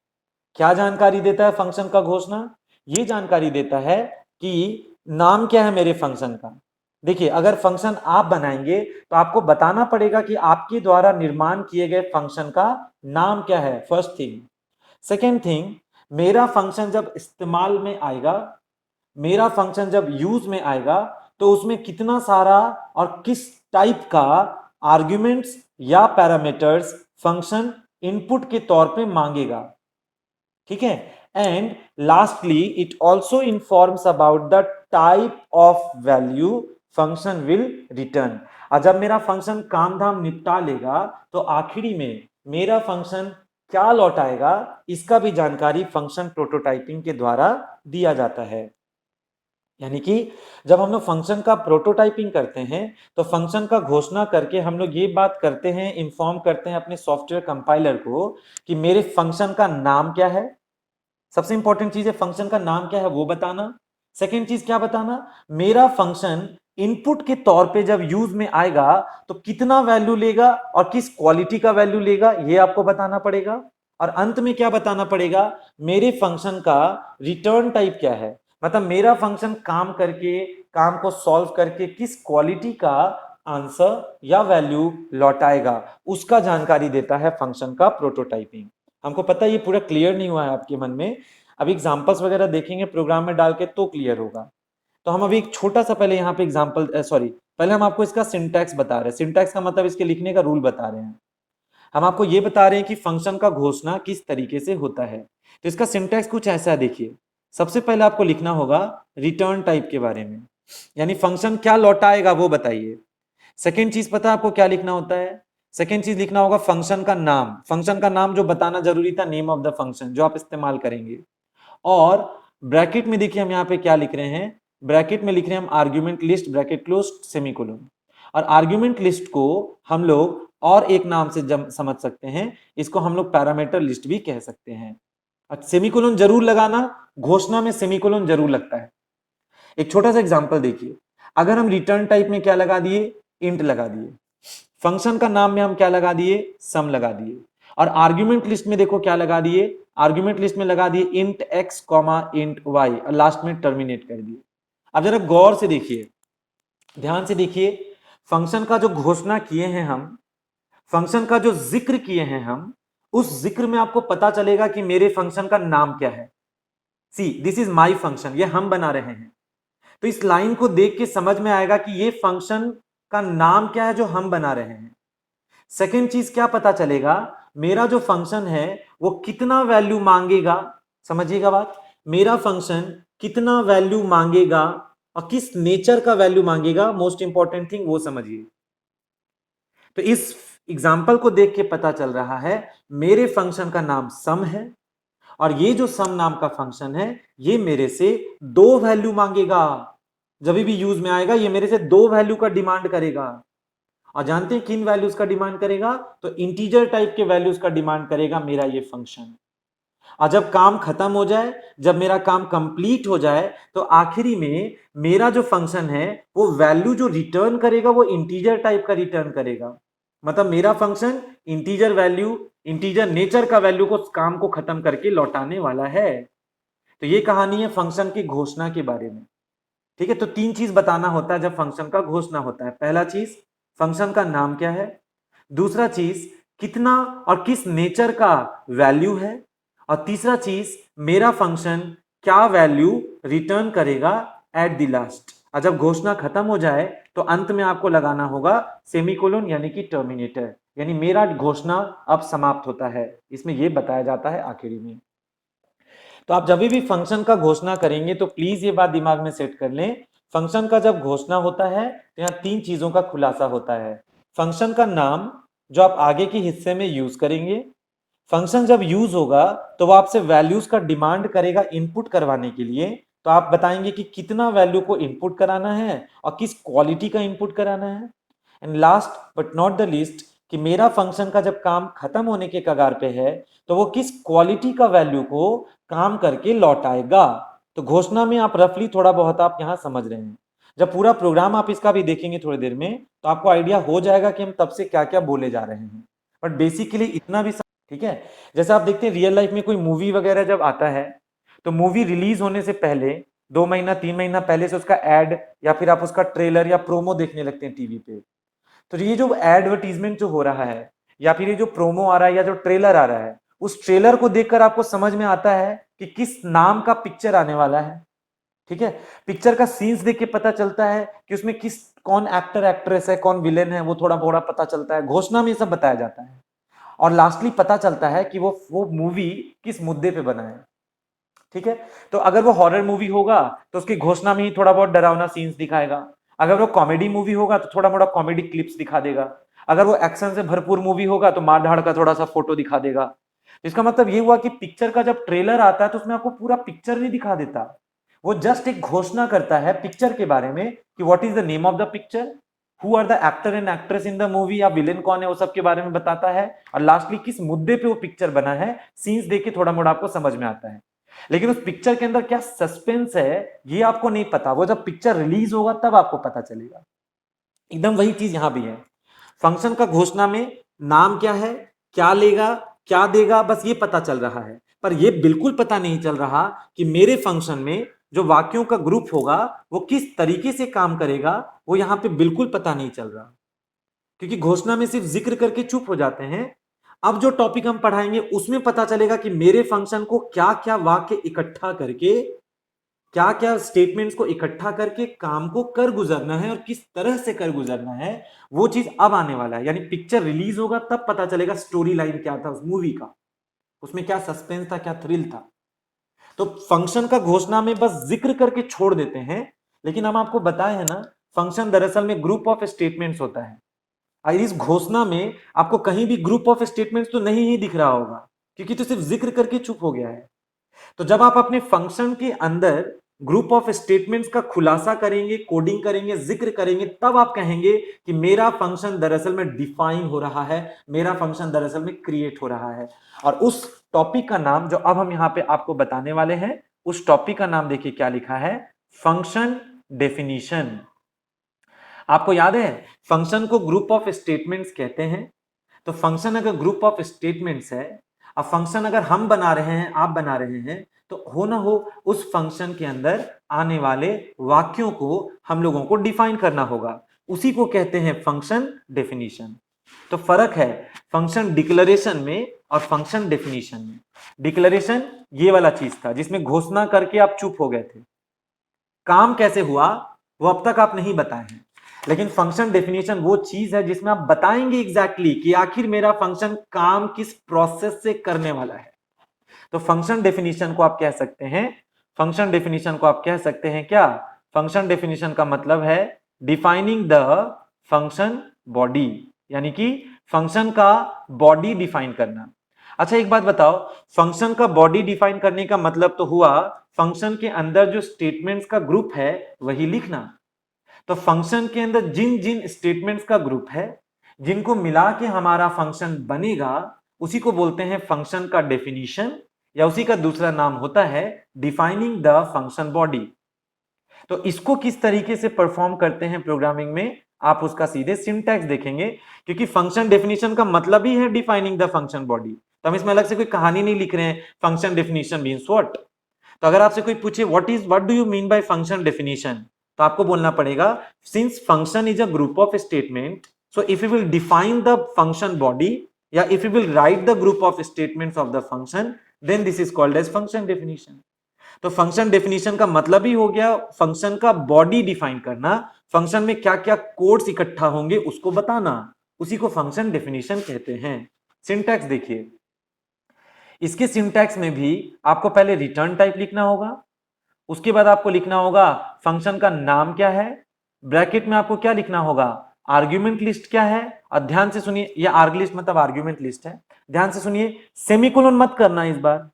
[SPEAKER 1] क्या जानकारी देता है फंक्शन का घोषणा? ये जानकारी देता है कि नाम क्या है मेरे फंक्शन का। देखिए, अगर फंक्शन आप बनाएंगे तो आपको बताना पड़ेगा कि आपके द्वारा निर्माण किए गए फंक्शन का नाम क्या है, फर्स्ट थिंग। सेकेंड थिंग, मेरा फंक्शन जब इस्तेमाल में आएगा, मेरा फंक्शन जब यूज में आएगा तो उसमें कितना सारा और किस टाइप का आर्ग्यूमेंट्स या पैरामीटर्स फंक्शन इनपुट के तौर पे मांगेगा। ठीक है। And lastly it also informs about the type of value function will return. और जब मेरा फंक्शन काम धाम निपटा लेगा तो आखिरी में मेरा फंक्शन क्या लौटाएगा, इसका भी जानकारी फंक्शन प्रोटोटाइपिंग के द्वारा दिया जाता है। यानी कि जब हम लोग फंक्शन का प्रोटोटाइपिंग करते हैं तो फंक्शन का घोषणा करके हम लोग ये बात करते हैं, इन्फॉर्म करते हैं अपने सॉफ्टवेयर कंपाइलर को कि मेरे फंक्शन का नाम क्या है। सबसे इंपॉर्टेंट चीज है फंक्शन का नाम क्या है वो बताना। सेकेंड चीज क्या बताना, मेरा फंक्शन इनपुट के तौर पे जब यूज में आएगा तो कितना वैल्यू लेगा और किस क्वालिटी का वैल्यू लेगा ये आपको बताना पड़ेगा। और अंत में क्या बताना पड़ेगा, मेरे फंक्शन का रिटर्न टाइप क्या है, मतलब मेरा फंक्शन काम करके, काम को सॉल्व करके किस क्वालिटी का आंसर या वैल्यू लौटाएगा, उसका जानकारी देता है फंक्शन का प्रोटोटाइपिंग। हमको पता है ये पूरा क्लियर नहीं हुआ है आपके मन में, अभी एग्जांपल्स वगैरह देखेंगे प्रोग्राम में डाल के तो क्लियर होगा। तो हम अभी एक छोटा सा पहले यहाँ पे एग्जांपल, पहले हम आपको इसका सिंटैक्स बता रहे हैं। सिंटैक्स का मतलब इसके लिखने का रूल बता रहे हैं। हम आपको ये बता रहे हैं कि फंक्शन का घोषणा किस तरीके से होता है। तो इसका सिंटैक्स कुछ ऐसा है, देखिए। सबसे पहले आपको लिखना होगा रिटर्न टाइप के बारे में, यानी फंक्शन क्या लौटाएगा वो बताइए। सेकेंड चीज पता है आपको क्या लिखना होता है, सेकेंड चीज लिखना होगा फंक्शन का नाम। फंक्शन का नाम जो बताना जरूरी था, नेम ऑफ द फंक्शन जो आप इस्तेमाल करेंगे। और ब्रैकेट में देखिए हम यहाँ पे क्या लिख रहे हैं, ब्रैकेट में लिख रहे हैं हम argument list, bracket close, semicolon. और आर्ग्यूमेंट लिस्ट को हम लोग और एक नाम से समझ सकते हैं, इसको हम लोग पैरामीटर लिस्ट भी कह सकते हैं। सेमीकोलन जरूर लगाना, घोषणा में सेमीकोलन जरूर लगता है। एक छोटा सा एग्जांपल देखिए, अगर हम रिटर्न टाइप में क्या लगा दिए, इंट लगा दिए, फंक्शन का नाम में हम क्या लगा दिए, सम लगा दिए, और आर्ग्यूमेंट लिस्ट में देखो क्या लगा दिए, आर्ग्यूमेंट लिस्ट में लगा दिए int x comma int y, और लास्ट में टर्मिनेट कर दिए। अब जरा गौर से देखिए, ध्यान से देखिए, फंक्शन का जो घोषणा किए हैं हम, फंक्शन का जो जिक्र किए हैं हम, उस जिक्र में आपको पता चलेगा कि मेरे फंक्शन का नाम क्या है। See this is my function, ये हम बना रहे हैं। तो इस लाइन को देख के समझ में आएगा कि ये फंक्शन का नाम क्या है जो हम बना रहे हैं। सेकेंड चीज क्या पता चलेगा, मेरा जो फंक्शन है वो कितना वैल्यू मांगेगा। समझिएगा बात, मेरा फंक्शन कितना वैल्यू मांगेगा और किस नेचर का वैल्यू मांगेगा, मोस्ट इंपॉर्टेंट थिंग वो समझिए। तो इस एग्जाम्पल को देख के पता चल रहा है मेरे फंक्शन का नाम सम है, और ये जो सम नाम का फंक्शन है ये मेरे से दो वैल्यू मांगेगा। जब भी यूज में आएगा ये मेरे से दो वैल्यू का डिमांड करेगा। और जानते हैं किन वैल्यूज का डिमांड करेगा, तो इंटीजर टाइप के वैल्यूज का डिमांड करेगा मेरा ये फंक्शन। और जब काम खत्म हो जाए, जब मेरा काम कंप्लीट हो जाए, तो आखिरी में मेरा जो फंक्शन है वो वैल्यू जो रिटर्न करेगा वो इंटीजर टाइप का रिटर्न करेगा। मतलब मेरा function integer value, integer nature का वैल्यू को, काम को खत्म करके लौटाने वाला है। तो ये कहानी है फंक्शन की घोषणा के बारे में। ठीक है, तो तीन चीज बताना होता है जब फंक्शन का घोषणा होता है। पहला चीज, फंक्शन का नाम क्या है। दूसरा चीज, कितना और किस नेचर का वैल्यू है। और तीसरा चीज, मेरा फंक्शन क्या वैल्यू रिटर्न करेगा एट द लास्ट। और जब घोषणा खत्म हो जाए तो अंत में आपको लगाना होगा सेमीकोलन यानी कि टर्मिनेटर, यानी मेरा घोषणा अब समाप्त होता है। इसमें यह बताया जाता है आखिरी में। तो आप जब भी फंक्शन का घोषणा करेंगे तो प्लीज ये बात दिमाग में सेट कर लें, फंक्शन का जब घोषणा होता है तो यहाँ तीन चीजों का खुलासा होता है। फंक्शन का नाम जो आप आगे के हिस्से में यूज करेंगे, फंक्शन जब यूज होगा तो वो आपसे वैल्यूज का डिमांड करेगा इनपुट करवाने के लिए, तो आप बताएंगे कि कितना वैल्यू को इनपुट कराना है और किस क्वालिटी का इनपुट कराना है। And last but not the least, कि मेरा फंक्शन का जब काम खत्म होने के कगार पे है तो वो किस क्वालिटी का वैल्यू को काम करके लौटाएगा। तो घोषणा में आप रफली थोड़ा बहुत आप यहां समझ रहे हैं। जब पूरा प्रोग्राम आप इसका भी देखेंगे थोड़ी देर में तो आपको आइडिया हो जाएगा कि हम तब से क्या क्या बोले जा रहे हैं। बट बेसिकली इतना भी ठीक है। जैसे आप देखते हैं रियल लाइफ में कोई मूवी वगैरह जब आता है तो मूवी रिलीज होने से पहले 2 महीना 3 महीना पहले से उसका एड या फिर आप उसका ट्रेलर या प्रोमो देखने लगते हैं टीवी पे। तो ये जो एडवर्टीजमेंट जो हो रहा है या फिर ये जो प्रोमो आ रहा है या जो ट्रेलर आ रहा है, उस ट्रेलर को देखकर आपको समझ में आता है कि किस नाम का पिक्चर आने वाला है। ठीक है, पिक्चर का सीन्स देख के पता चलता है कि उसमें किस कौन एक्टर एक्ट्रेस है, कौन विलेन है, वो थोड़ा थोड़ा पता चलता है। घोषणा में ये सब बताया जाता है और लास्टली पता चलता है कि वो मूवी किस मुद्दे पे बना है। ठीक है, तो अगर वो हॉरर मूवी होगा तो उसकी घोषणा में ही थोड़ा बहुत डरावना सीन्स दिखाएगा। अगर वो कॉमेडी मूवी होगा तो थोड़ा मोड़ा कॉमेडी क्लिप्स दिखा देगा। अगर वो एक्शन से भरपूर मूवी होगा तो मार धाड़ का थोड़ा सा फोटो दिखा देगा। इसका मतलब ये हुआ कि पिक्चर का जब ट्रेलर आता है तो उसमें आपको पूरा पिक्चर नहीं दिखा देता, वो जस्ट एक घोषणा करता है पिक्चर के बारे में कि what is the name of the picture, who are the actor and actress in the movie, या विलेन कौन है, वो सब के बारे में बताता है। और लास्टली किस मुद्दे पे वो पिक्चर बना है, सीन्स देख के थोड़ा मोड़ा आपको समझ में आता है। लेकिन उस पिक्चर के अंदर क्या सस्पेंस है ये आपको नहीं पता, वो जब पिक्चर रिलीज होगा तब आपको पता चलेगा। एकदम वही चीज यहां भी है। फंक्शन का घोषणा में नाम क्या है, क्या लेगा, क्या देगा, बस ये पता चल रहा है। पर ये बिल्कुल पता नहीं चल रहा कि मेरे फंक्शन में जो वाक्यों का ग्रुप होगा वो किस तरीके से काम करेगा, वो यहां पे बिल्कुल पता नहीं चल रहा, क्योंकि घोषणा में सिर्फ जिक्र करके चुप हो जाते हैं। अब जो टॉपिक हम पढ़ाएंगे उसमें पता चलेगा कि मेरे फंक्शन को क्या क्या वाक्य इकट्ठा करके, क्या क्या स्टेटमेंट्स को इकट्ठा करके काम को कर गुजरना है और किस तरह से कर गुजरना है। वो चीज अब आने वाला है, यानी पिक्चर रिलीज होगा तब पता चलेगा स्टोरी लाइन क्या था उस मूवी का, उसमें क्या सस्पेंस था, क्या थ्रिल था। तो फंक्शन का घोषणा में बस जिक्र करके छोड़ देते हैं, लेकिन हम आपको बताए हैं ना, फंक्शन दरअसल में ग्रुप ऑफ स्टेटमेंट्स होता है। और इस घोषणा में आपको कहीं भी ग्रुप ऑफ स्टेटमेंट्स तो नहीं ही दिख रहा होगा, क्योंकि तो सिर्फ जिक्र करके चुप हो गया है। तो जब आप अपने फंक्शन के अंदर ग्रुप ऑफ स्टेटमेंट्स का खुलासा करेंगे, कोडिंग करेंगे, जिक्र करेंगे, तब आप कहेंगे कि मेरा फंक्शन दरअसल में डिफाइन हो रहा है, मेरा फंक्शन दरअसल में क्रिएट हो रहा है। और उस टॉपिक का नाम जो अब हम यहां पे आपको बताने वाले हैं, उस टॉपिक का नाम देखिए क्या लिखा है, फंक्शन डेफिनेशन। आपको याद है फंक्शन को ग्रुप ऑफ स्टेटमेंट्स कहते हैं। तो फंक्शन अगर ग्रुप ऑफ स्टेटमेंट्स है, अब फंक्शन अगर हम बना रहे हैं, आप बना रहे हैं, तो हो ना हो उस फंक्शन के अंदर आने वाले वाक्यों को हम लोगों को डिफाइन करना होगा, उसी को कहते हैं फंक्शन डेफिनेशन। तो फर्क है फंक्शन डिक्लेरेशन में और फंक्शन डेफिनेशन में। डिक्लेरेशन ये वाला चीज था जिसमें घोषणा करके आप चुप हो गए थे, काम कैसे हुआ वो अब तक आप नहीं बताए हैं। लेकिन फंक्शन डेफिनेशन वो चीज है जिसमें आप बताएंगे एग्जैक्टली कि आखिर मेरा फंक्शन काम किस प्रोसेस से करने वाला है। तो फंक्शन डेफिनेशन को आप कह सकते हैं, फंक्शन डेफिनेशन को आप कह सकते हैं क्या, फंक्शन डेफिनेशन का मतलब है डिफाइनिंग द फंक्शन बॉडी, यानी कि फंक्शन का बॉडी डिफाइन करना। अच्छा एक बात बताओ, फंक्शन का बॉडी डिफाइन करने का मतलब तो हुआ फंक्शन के अंदर जो स्टेटमेंट्स का ग्रुप है वही लिखना। तो फंक्शन के अंदर जिन जिन स्टेटमेंट्स का ग्रुप है जिनको मिला के हमारा फंक्शन बनेगा, उसी को बोलते हैं फंक्शन का डेफिनेशन, या उसी का दूसरा नाम होता है डिफाइनिंग द फंक्शन बॉडी। तो इसको किस तरीके से परफॉर्म करते हैं प्रोग्रामिंग में, आप उसका सीधे सिंटैक्स देखेंगे, क्योंकि फंक्शन डेफिनेशन का मतलब ही है डिफाइनिंग द फंक्शन बॉडी। तो हम इसमें अलग से कोई कहानी नहीं लिख रहे हैं, फंक्शन डेफिनेशन मींस व्हाट। तो अगर आपसे कोई पूछे what do you mean by function definition, तो आपको बोलना पड़ेगा since function is a group of statement, so if you will define the function body या if you will write the group of statements of the function, then this is called as function definition. तो function definition का मतलब ही हो गया function का body define करना, function में क्या क्या कोड्स इकट्ठा होंगे उसको बताना, उसी को फंक्शन डेफिनेशन कहते हैं। सिंटैक्स देखिए, इसके सिंटैक्स में भी आपको पहले रिटर्न टाइप लिखना होगा, उसके बाद आपको लिखना होगा फंक्शन का नाम क्या है, ब्रैकेट में आपको क्या लिखना होगा, आर्ग्यूमेंट लिस्ट क्या है, और ध्यान से सुनिए, ये आर्ग लिस्ट मतलब आर्ग्यूमेंट लिस्ट है, ध्यान से सुनिए, सेमीकोलन मत करना इस बार।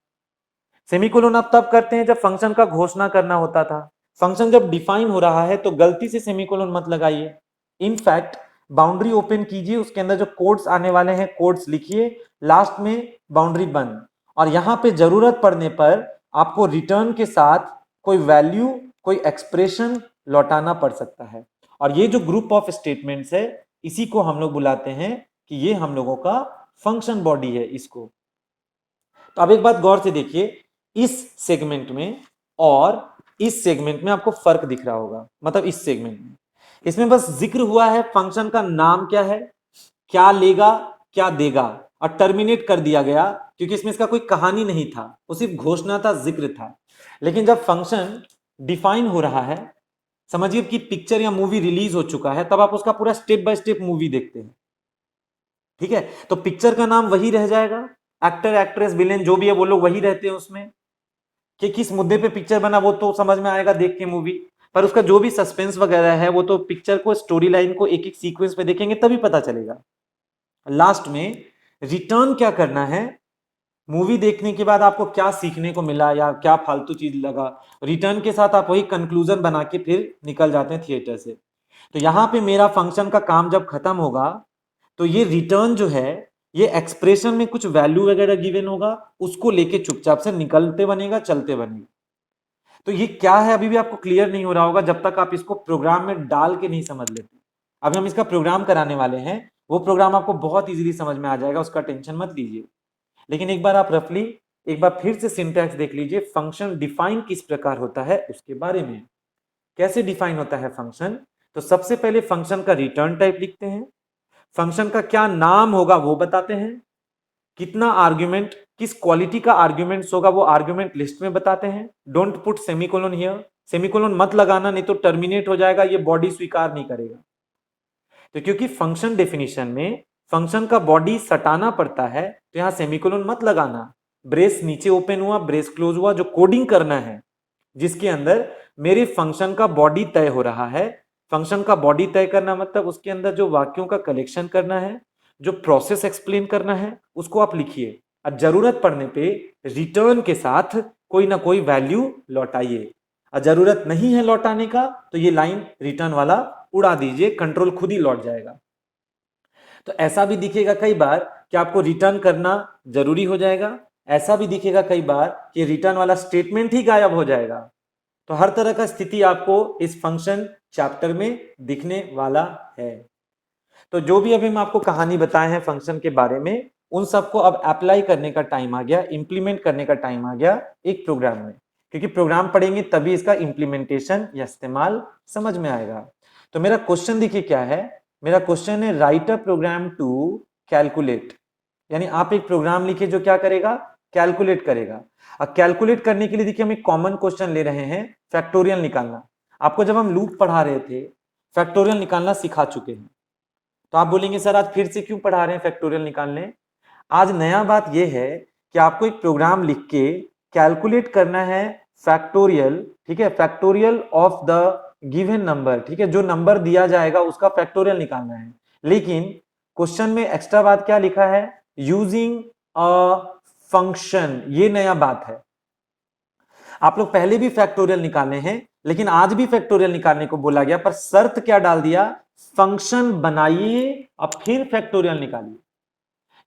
[SPEAKER 1] सेमीकोलन आप तब करते हैं जब फंक्शन का घोषणा करना होता था, फंक्शन जब डिफाइन हो रहा है तो गलती से सेमीकोलन मत लगाइए। इनफैक्ट बाउंड्री ओपन कीजिए, उसके अंदर जो कोड्स आने वाले हैं कोड्स लिखिए, लास्ट में बाउंड्री बंद, और यहां पे जरूरत पड़ने पर आपको रिटर्न के साथ कोई वैल्यू कोई एक्सप्रेशन लौटाना पड़ सकता है। और ये जो ग्रुप ऑफ स्टेटमेंट्स है इसी को हम लोग बुलाते हैं कि ये हम लोगों का फंक्शन बॉडी है इसको। तो अब एक बात गौर से देखिए, इस सेगमेंट में और इस सेगमेंट में आपको फर्क दिख रहा होगा, मतलब इस सेगमेंट में इसमें बस जिक्र हुआ है फंक्शन का नाम क्या है, क्या लेगा क्या देगा, और टर्मिनेट कर दिया गया क्योंकि इसमें इसका कोई कहानी नहीं था, वो सिर्फ घोषणा था, जिक्र था। लेकिन जब फंक्शन डिफाइन हो रहा है, समझिए कि पिक्चर या मूवी रिलीज हो चुका है, तब आप उसका पूरा स्टेप बाय स्टेप मूवी देखते हैं, ठीक है, तो पिक्चर का नाम वही रह जाएगा, एक्टर एक्ट्रेस विलेन जो भी है वो लोग वही रहते हैं उसमें, कि किस मुद्दे पे पिक्चर बना वो तो समझ में आएगा देख के मूवी, पर उसका जो भी सस्पेंस वगैरह है वो तो पिक्चर को स्टोरी लाइन को एक एक सीक्वेंस में देखेंगे तभी पता चलेगा। लास्ट में रिटर्न क्या करना है, मूवी देखने के बाद आपको क्या सीखने को मिला या क्या फालतू चीज लगा, रिटर्न के साथ आप वही कंक्लूजन बना के फिर निकल जाते हैं थिएटर से। तो यहां पे मेरा फंक्शन का काम जब खत्म होगा तो ये रिटर्न जो है ये एक्सप्रेशन में कुछ वैल्यू वगैरह गिवन होगा, उसको लेके चुपचाप से निकलते बनेगा, चलते बनेगा। तो ये क्या है अभी भी आपको क्लियर नहीं हो रहा होगा जब तक आप इसको प्रोग्राम में डाल के नहीं समझ लेते। अभी हम इसका प्रोग्राम कराने वाले हैं, वो प्रोग्राम आपको बहुत इजीली समझ में आ जाएगा, उसका टेंशन मत लीजिए। लेकिन एक बार आप रफली एक बार फिर से सिंटैक्स देख लीजिए, फंक्शन डिफाइन किस प्रकार होता है उसके बारे में। कैसे डिफाइन होता है फंक्शन, तो सबसे पहले फंक्शन का रिटर्न टाइप लिखते हैं, फंक्शन का क्या नाम होगा वो बताते हैं, कितना आर्ग्यूमेंट किस क्वालिटी का आर्ग्यूमेंट्स होगा वो आर्ग्यूमेंट लिस्ट में बताते हैं। Don't put semicolon here, semicolon मत लगाना नहीं तो टर्मिनेट हो जाएगा, ये बॉडी स्वीकार नहीं करेगा। तो क्योंकि फंक्शन डेफिनेशन में फंक्शन का बॉडी सटाना पड़ता है तो यहां सेमीकोलन मत लगाना, ब्रेस नीचे ओपन हुआ ब्रेस क्लोज हुआ, जो कोडिंग करना है जिसके अंदर मेरे फंक्शन का बॉडी तय हो रहा है। फंक्शन का बॉडी तय करना मतलब उसके अंदर जो वाक्यों का कलेक्शन करना है, जो प्रोसेस एक्सप्लेन करना है उसको आप लिखिए, और जरूरत पड़ने पे रिटर्न के साथ कोई ना कोई वैल्यू लौटाइए, और जरूरत नहीं है लौटाने का तो ये लाइन रिटर्न वाला उड़ा दीजिए, कंट्रोल खुद ही लौट जाएगा। तो ऐसा भी दिखेगा कई बार कि आपको रिटर्न करना जरूरी हो जाएगा, ऐसा भी दिखेगा कई बार कि रिटर्न वाला स्टेटमेंट ही गायब हो जाएगा। तो हर तरह का स्थिति आपको इस फंक्शन चैप्टर में दिखने वाला है। तो जो भी अभी हम आपको कहानी बताए हैं फंक्शन के बारे में, उन सबको अब अप्लाई करने का टाइम आ गया, इंप्लीमेंट करने का टाइम आ गया एक प्रोग्राम में, क्योंकि प्रोग्राम पढ़ेंगे तभी इसका इंप्लीमेंटेशन या इस्तेमाल समझ में आएगा। तो मेरा क्वेश्चन देखिए क्या है, मेरा क्वेश्चन है write a program to calculate, यानी आप एक प्रोग्राम लिखिए जो क्या करेगा, कैलकुलेट करेगा। अब कैलकुलेट करने के लिए देखिए हम एक कॉमन क्वेश्चन ले रहे हैं, फैक्टोरियल निकालना। आपको जब हम लूप पढ़ा रहे थे फैक्टोरियल निकालना सिखा चुके हैं, तो आप बोलेंगे सर आज फिर से क्यों पढ़ा रहे हैं फैक्टोरियल निकालने। आज नया बात यह है कि आपको एक प्रोग्राम लिख के कैलकुलेट करना है फैक्टोरियल, ठीक है, factorial of the given number, ठीक है, जो नंबर दिया जाएगा उसका फैक्टोरियल निकालना है। लेकिन क्वेश्चन में एक्स्ट्रा बात क्या लिखा है, यूजिंग अ फंक्शन, ये नया बात है। आप लोग पहले भी फैक्टोरियल निकाले हैं, लेकिन आज भी फैक्टोरियल निकालने को बोला गया, पर शर्त क्या डाल दिया, फंक्शन बनाइए और फिर फैक्टोरियल निकालिए।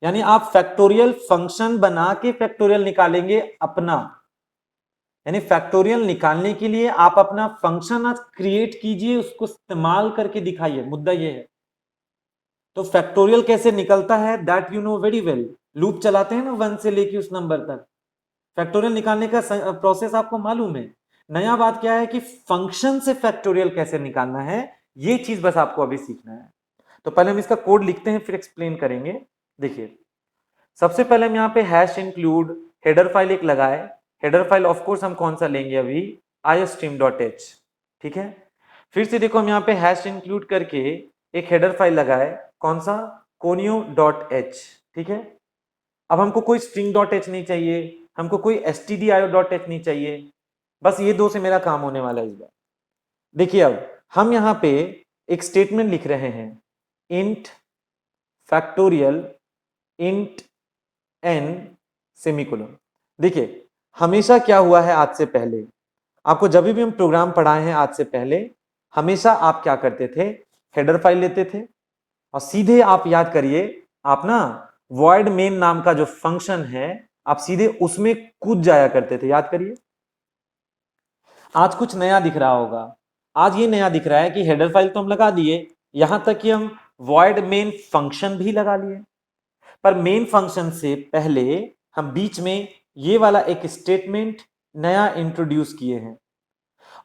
[SPEAKER 1] यानी आप फैक्टोरियल फंक्शन बना के फैक्टोरियल निकालेंगे अपना, यानी फैक्टोरियल निकालने के लिए आप अपना फंक्शन आज क्रिएट कीजिए, उसको इस्तेमाल करके दिखाइए, मुद्दा यह है। तो फैक्टोरियल कैसे निकलता है that you know very well, loop चलाते हैं ना 1 से लेके उस नंबर तक, फैक्टोरियल निकालने का प्रोसेस आपको मालूम है। नया बात क्या है कि फंक्शन से फैक्टोरियल कैसे निकालना है, ये चीज बस आपको अभी सीखना है। तो पहले हम इसका कोड लिखते हैं, फिर एक्सप्लेन करेंगे। देखिए, सबसे पहले हम यहाँ पे हैश इंक्लूड हेडर फाइल एक लगाए। हेडर फाइल ऑफ कोर्स हम कौन सा लेंगे अभी, iostream.h, ठीक है। फिर से देखो हम यहाँ पे हैश इंक्लूड करके एक हेडर फाइल लगाए, कौन सा, conio.h, ठीक है। अब हमको कोई string.h नहीं चाहिए, हमको कोई stdio.h नहीं चाहिए, बस ये दो से मेरा काम होने वाला है इस बार। देखिए अब हम यहाँ पे एक स्टेटमेंट लिख रहे हैं, int factorial int n semicolon. देखिए हमेशा क्या हुआ है, आज से पहले आपको जब भी हम प्रोग्राम पढ़ाए हैं आज से पहले, हमेशा आप क्या करते थे, हेडर फाइल लेते थे और सीधे आप याद करिए, आप ना void main नाम का जो फंक्शन है, आप सीधे उसमें कूद जाया करते थे, याद करिए। आज कुछ नया दिख रहा होगा, आज ये नया दिख रहा है कि हेडर फाइल तो हम लगा दिए, यहां तक कि हम void main फंक्शन भी लगा लिए, पर मेन फंक्शन से पहले हम बीच में ये वाला एक स्टेटमेंट नया इंट्रोड्यूस किए हैं।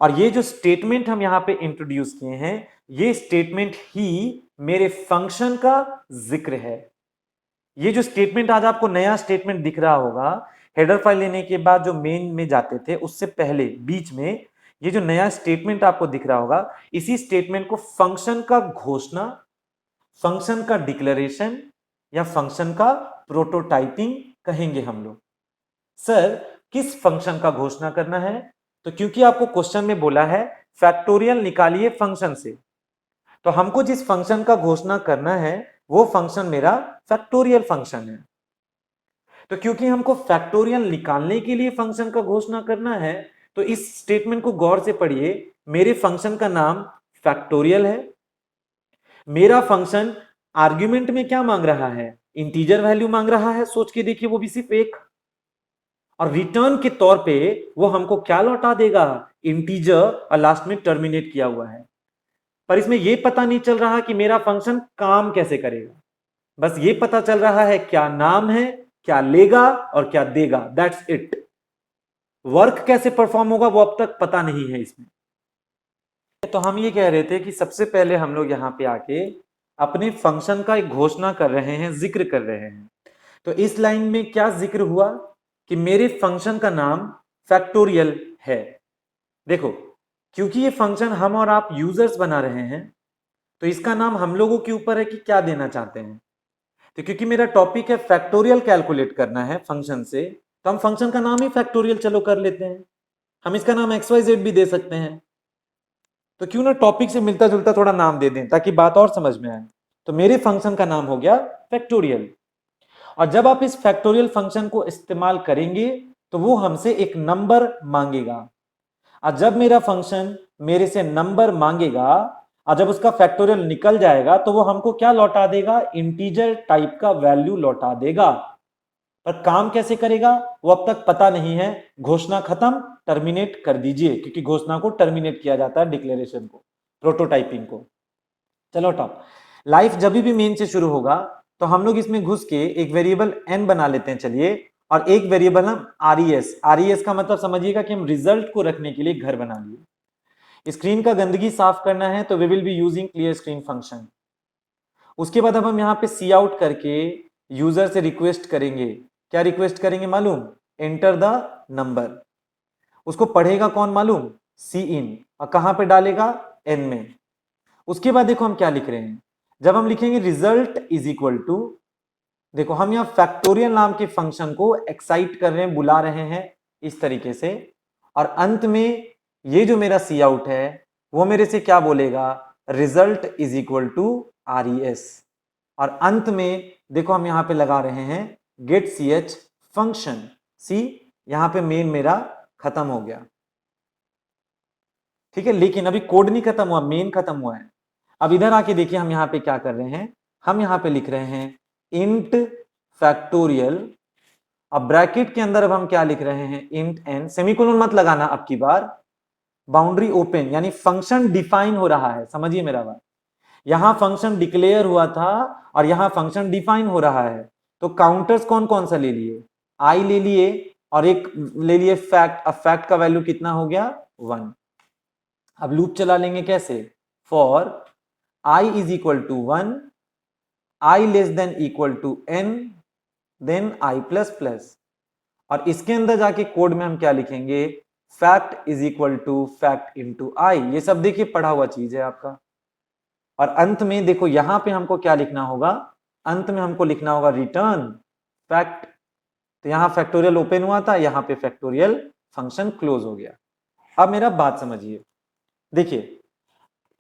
[SPEAKER 1] और ये जो स्टेटमेंट हम यहां पे इंट्रोड्यूस किए हैं, ये स्टेटमेंट ही मेरे फंक्शन का जिक्र है। ये जो स्टेटमेंट आज आपको नया स्टेटमेंट दिख रहा होगा, हेडर फाइल लेने के बाद जो मेन में जाते थे उससे पहले बीच में ये जो नया स्टेटमेंट आपको दिख रहा होगा, इसी स्टेटमेंट को फंक्शन का घोषणा, फंक्शन का डिक्लेरेशन या फंक्शन का प्रोटोटाइपिंग कहेंगे हम लोग। सर किस फंक्शन का घोषणा करना है, तो क्योंकि आपको क्वेश्चन में बोला है फैक्टोरियल निकालिए फंक्शन से, तो हमको जिस फंक्शन का घोषणा करना है वो फंक्शन मेरा फैक्टोरियल फंक्शन है। तो क्योंकि हमको फैक्टोरियल निकालने के लिए फंक्शन का घोषणा करना है, तो इस स्टेटमेंट को गौर से पढ़िए। मेरे फंक्शन का नाम फैक्टोरियल है, मेरा फंक्शन आर्ग्यूमेंट में क्या मांग रहा है, इंटीजर वैल्यू मांग रहा है, सोच के देखिए, वो भी सिर्फ एक, और रिटर्न के तौर पे वो हमको क्या लौटा देगा, इंटीजर, और लास्ट में टर्मिनेट किया हुआ है। पर इसमें यह पता नहीं चल रहा कि मेरा फंक्शन काम कैसे करेगा, बस ये पता चल रहा है क्या नाम है, क्या लेगा और क्या देगा, दैट्स इट। वर्क कैसे परफॉर्म होगा वो अब तक पता नहीं है इसमें। तो हम ये कह रहे थे कि सबसे पहले हम लोग यहाँ पे आके अपने फंक्शन का एक घोषणा कर रहे हैं, जिक्र कर रहे हैं। तो इस लाइन में क्या जिक्र हुआ कि मेरे फंक्शन का नाम फैक्टोरियल है। देखो, क्योंकि ये फंक्शन हम और आप यूजर्स बना रहे हैं, तो इसका नाम हम लोगों के ऊपर है कि क्या देना चाहते हैं। तो क्योंकि मेरा टॉपिक है फैक्टोरियल कैलकुलेट करना है फंक्शन से, तो हम फंक्शन का नाम ही फैक्टोरियल चलो कर लेते हैं। हम इसका नाम XYZ भी दे सकते हैं, तो क्यों ना टॉपिक से मिलता जुलता थोड़ा नाम दे दें ताकि बात और समझ में आए। तो मेरे फंक्शन का नाम हो गया फैक्टोरियल, और जब आप इस फैक्टोरियल फंक्शन को इस्तेमाल करेंगे तो वो हमसे एक नंबर मांगेगा, और जब मेरा फंक्शन मेरे से नंबर मांगेगा और जब उसका फैक्टोरियल निकल जाएगा तो वो हमको क्या लौटा देगा, इंटीजर टाइप का वैल्यू लौटा देगा। पर काम कैसे करेगा वो अब तक पता नहीं है। घोषणा खत्म, टर्मिनेट कर दीजिए, क्योंकि घोषणा को टर्मिनेट किया जाता है, डिक्लेरेशन को, प्रोटोटाइपिंग को। चलो टॉप, लाइफ जब भी मेन से शुरू होगा तो हम लोग इसमें घुस के एक वेरिएबल n बना लेते हैं, चलिए, और एक वेरिएबल हम RES का मतलब समझिएगा कि हम रिजल्ट को रखने के लिए घर बना लिए। स्क्रीन का गंदगी साफ करना है तो we will be using clear screen function. उसके बाद अब हम यहाँ पे सी आउट करके यूजर से रिक्वेस्ट करेंगे। क्या रिक्वेस्ट करेंगे मालूम, एंटर द नंबर। उसको पढ़ेगा कौन मालूम, सी इन, और कहां पे डालेगा, n में। उसके बाद देखो हम क्या लिख रहे हैं, जब हम लिखेंगे रिजल्ट इज इक्वल टू, देखो हम यहाँ फैक्टोरियल नाम के फंक्शन को एक्साइट कर रहे हैं, बुला रहे हैं इस तरीके से, और अंत में ये जो मेरा सी आउट है वो मेरे से क्या बोलेगा, result is equal to RES। और अंत में देखो हम यहाँ पे लगा रहे हैं गेट ch फंक्शन। सी, यहाँ पे मेन मेरा खत्म हो गया, ठीक है, लेकिन अभी कोड नहीं खत्म हुआ, मेन खत्म हुआ है। अब इधर आके देखिए हम यहाँ पे क्या कर रहे हैं, हम यहाँ पे लिख रहे हैं इंट फैक्टोरियल, अब ब्रैकेट के अंदर अब हम क्या लिख रहे हैं, इंट n, सेमीकोलन मत लगाना अब की बार, बाउंड्री ओपन, यानी फंक्शन डिफाइन हो रहा है, समझिए मेरा बात। यहां फंक्शन डिक्लेयर हुआ था और यहां फंक्शन डिफाइन हो रहा है, तो काउंटर्स कौन कौन सा ले लिए, i ले लिए और एक ले लिए फैक्ट। अब फैक्ट का वैल्यू कितना हो गया, 1। अब लूप चला लेंगे कैसे, for i is equal to 1, i less than equal to n, then i plus plus, और इसके अंदर जाके कोड में हम क्या लिखेंगे, fact is equal to fact into I. ये सब देखिए पढ़ा हुआ चीज है आपका। और अंत में देखो यहां पे हमको क्या लिखना होगा, अंत में हमको लिखना होगा रिटर्न फैक्ट। तो यहां फैक्टोरियल ओपन हुआ था, यहां पे फैक्टोरियल फंक्शन क्लोज हो गया। अब मेरा बात समझिए, देखिए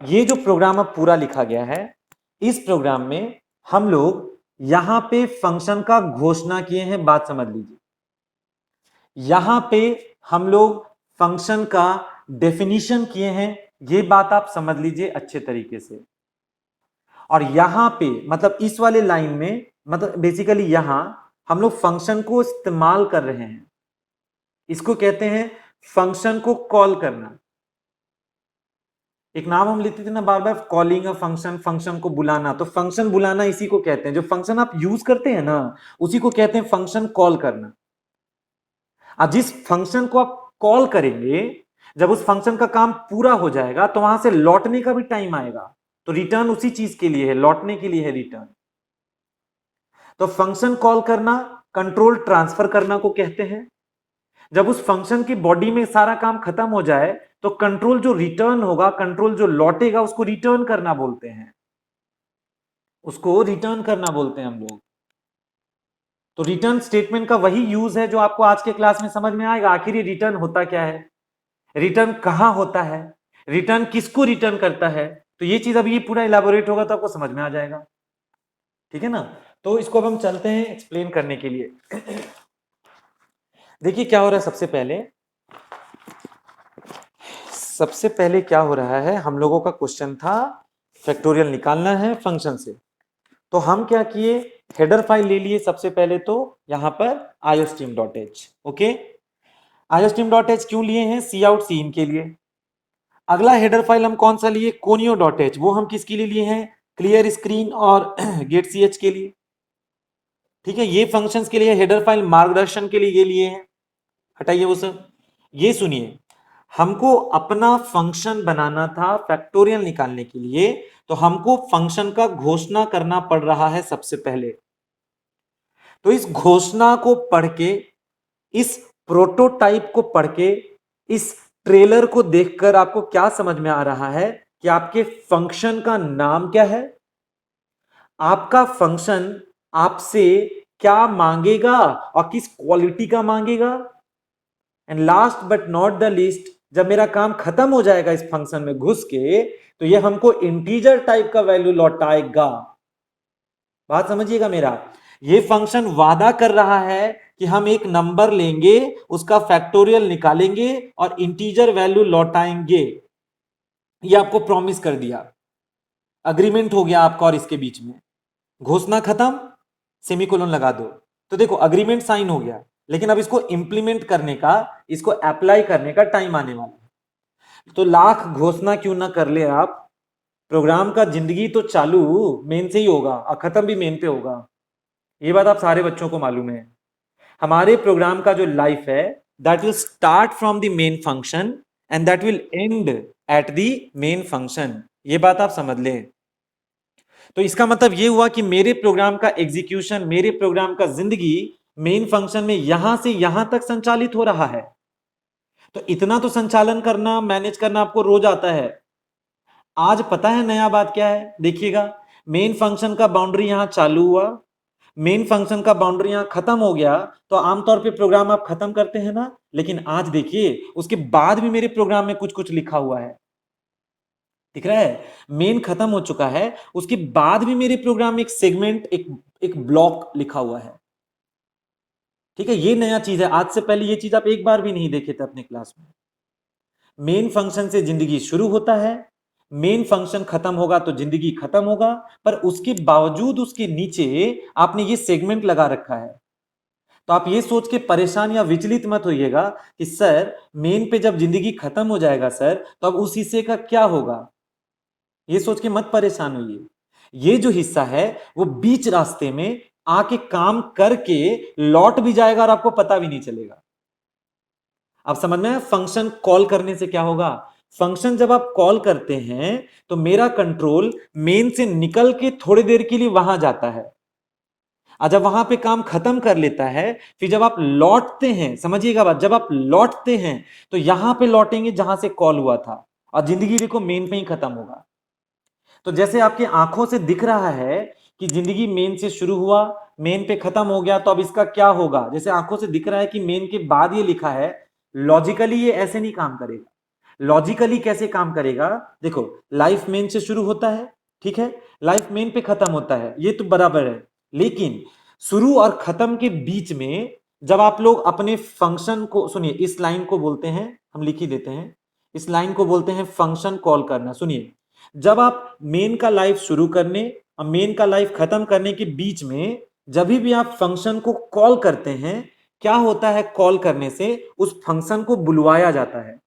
[SPEAKER 1] ये जो प्रोग्राम अब पूरा लिखा गया है, इस प्रोग्राम में हम लोग यहां पे फंक्शन का घोषणा किए हैं, बात समझ लीजिए। यहां पे हम लोग फंक्शन का डेफिनेशन किए हैं, ये बात आप समझ लीजिए अच्छे तरीके से। और यहां पे मतलब इस वाले लाइन में, मतलब बेसिकली यहां हम लोग फंक्शन को इस्तेमाल कर रहे हैं, इसको कहते हैं फंक्शन को कॉल करना। एक नाम हम लेते थे ना बार बार, कॉलिंग अ फंक्शन, फंक्शन को बुलाना। तो फंक्शन बुलाना इसी को कहते हैं, जो फंक्शन आप यूज करते हैं ना उसी को कहते हैं फंक्शन कॉल करना। अब जिस फंक्शन को आप कॉल करेंगे, जब उस फंक्शन का काम पूरा हो जाएगा तो वहां से लौटने का भी टाइम आएगा। तो रिटर्न उसी चीज के लिए है, लौटने के लिए है रिटर्न। तो फंक्शन कॉल करना, कंट्रोल ट्रांसफर करना को कहते हैं। जब उस फंक्शन की बॉडी में सारा काम खत्म हो जाए तो कंट्रोल जो रिटर्न होगा, कंट्रोल जो लौटेगा, उसको रिटर्न करना बोलते हैं, उसको रिटर्न करना बोलते हैं हम लोग। तो रिटर्न स्टेटमेंट का वही यूज है जो आपको आज के क्लास में समझ में आएगा। आखिर ये रिटर्न होता क्या है, रिटर्न कहां होता है, रिटर्न किसको रिटर्न करता है, तो ये चीज अभी ये पूरा इलाबोरेट होगा तो आपको समझ में आ जाएगा। ठीक है ना। तो इसको अब हम चलते हैं एक्सप्लेन करने के लिए। देखिए क्या हो रहा है, सबसे पहले क्या हो रहा है, हम लोगों का क्वेश्चन था फैक्टोरियल निकालना है फंक्शन से। तो हम क्या किए, हेडर फाइल ले लिए सबसे पहले, तो यहां पर iostream.h। ओके, iostream.h क्यों लिए हैं, सी आउट सी इन के लिए। अगला हेडर फाइल हम कौन सा लिए, conio.h, वो हम किसके लिए लिए हैं, क्लियर स्क्रीन और getch के लिए। ठीक है, ये फंक्शंस के लिए हेडर फाइल, मार्गदर्शन के लिए ये लिए हैं, हटाइए वो सब। ये सुनिए, हमको अपना फंक्शन बनाना था फैक्टोरियल निकालने के लिए, तो हमको फंक्शन का घोषणा करना पड़ रहा है सबसे पहले। तो इस घोषणा को पढ़ के, इस प्रोटोटाइप को पढ़ के, इस ट्रेलर को देखकर आपको क्या समझ में आ रहा है कि आपके फंक्शन का नाम क्या है, आपका फंक्शन आपसे क्या मांगेगा और किस क्वालिटी का मांगेगा। And last but not the least, जब मेरा काम खत्म हो जाएगा इस फंक्शन में घुस के, तो ये हमको इंटीजर टाइप का वैल्यू लौटाएगा। बात समझिएगा मेरा, ये फंक्शन वादा कर रहा है कि हम एक नंबर लेंगे, उसका फैक्टोरियल निकालेंगे और इंटीजर वैल्यू लौटाएंगे। ये आपको प्रॉमिस कर दिया, अग्रीमेंट हो गया आपका और इसके बीच में। घोषणा खत्म, सेमीकोलन लगा दो। तो देखो अग्रीमेंट साइन हो गया, लेकिन अब इसको इंप्लीमेंट करने का, इसको अप्लाई करने का टाइम आने वाला है। तो लाख घोषणा क्यों ना कर ले आप, प्रोग्राम का जिंदगी तो चालू मेन से ही होगा और खत्म भी मेन पे होगा। ये बात आप सारे बच्चों को मालूम है। हमारे प्रोग्राम का जो लाइफ है, that will start from the main function and that will and at the main function. ये बात आप समझ लें। तो इसका मतलब ये हुआ कि मेरे प्रोग्राम का एग्जीक्यूशन, मेरे प्रोग्राम का जिंदगी मेन फंक्शन में यहां से यहां तक संचालित हो रहा है। तो इतना तो संचालन करना, मैनेज करना आपको रोज आता है। आज पता है नया बात क्या है, देखिएगा, मेन फंक्शन का बाउंड्री यहां चालू हुआ, मेन फंक्शन का बाउंड्री यहां खत्म हो गया। तो आमतौर पे प्रोग्राम आप खत्म करते हैं ना, लेकिन आज देखिए उसके बाद भी मेरे प्रोग्राम में कुछ कुछ लिखा हुआ है, दिख रहा है। मेन खत्म हो चुका है, उसके बाद भी मेरे प्रोग्राम में एक सेगमेंट, एक ब्लॉक लिखा हुआ है। ठीक है, ये नया चीज है, आज से पहले ये चीज आप एक बार भी नहीं देखे थे अपने क्लास में। मेन फंक्शन से जिंदगी शुरू होता है, मेन फंक्शन खत्म होगा तो जिंदगी खत्म होगा, पर उसके बावजूद उसके नीचे आपने ये सेगमेंट लगा रखा है। तो आप ये सोच के परेशान या विचलित मत होइएगा कि सर मेन पे जब जिंदगी खत्म हो जाएगा सर, तो अब उस हिस्से का क्या होगा, ये सोच के मत परेशान होइए। ये जो हिस्सा है वो बीच रास्ते में आके काम करके लौट भी जाएगा और आपको पता भी नहीं चलेगा। अब समझ में, फंक्शन कॉल करने से क्या होगा, फंक्शन जब आप कॉल करते हैं तो मेरा कंट्रोल मेन से निकल के थोड़ी देर के लिए वहां जाता है, और जब वहां पे काम खत्म कर लेता है, फिर जब आप लौटते हैं, समझिएगा बात, जब आप लौटते हैं तो यहां पे लौटेंगे जहां से कॉल हुआ था, और जिंदगी देखो मेन पे ही खत्म होगा। तो जैसे आपकी आंखों से दिख रहा है कि जिंदगी मेन से शुरू हुआ, मेन पे खत्म हो गया, तो अब इसका क्या होगा, जैसे आंखों से दिख रहा है कि मेन के बाद ये लिखा है, लॉजिकली ये ऐसे नहीं काम करेगा। लॉजिकली कैसे काम करेगा, देखो लाइफ मेन से शुरू होता है, ठीक है, लाइफ मेन पे खत्म होता है, ये तो बराबर है, लेकिन शुरू और खत्म के बीच में जब आप लोग अपने फंक्शन को, सुनिए इस लाइन को बोलते हैं, हम लिख ही देते हैं, इस लाइन को बोलते हैं फंक्शन कॉल करना। सुनिए, जब आप मेन का लाइफ शुरू करने और मेन का लाइफ खत्म करने के बीच में जब भी आप फंक्शन को कॉल करते हैं, क्या होता है, कॉल करने से उस फंक्शन को बुलवाया जाता है।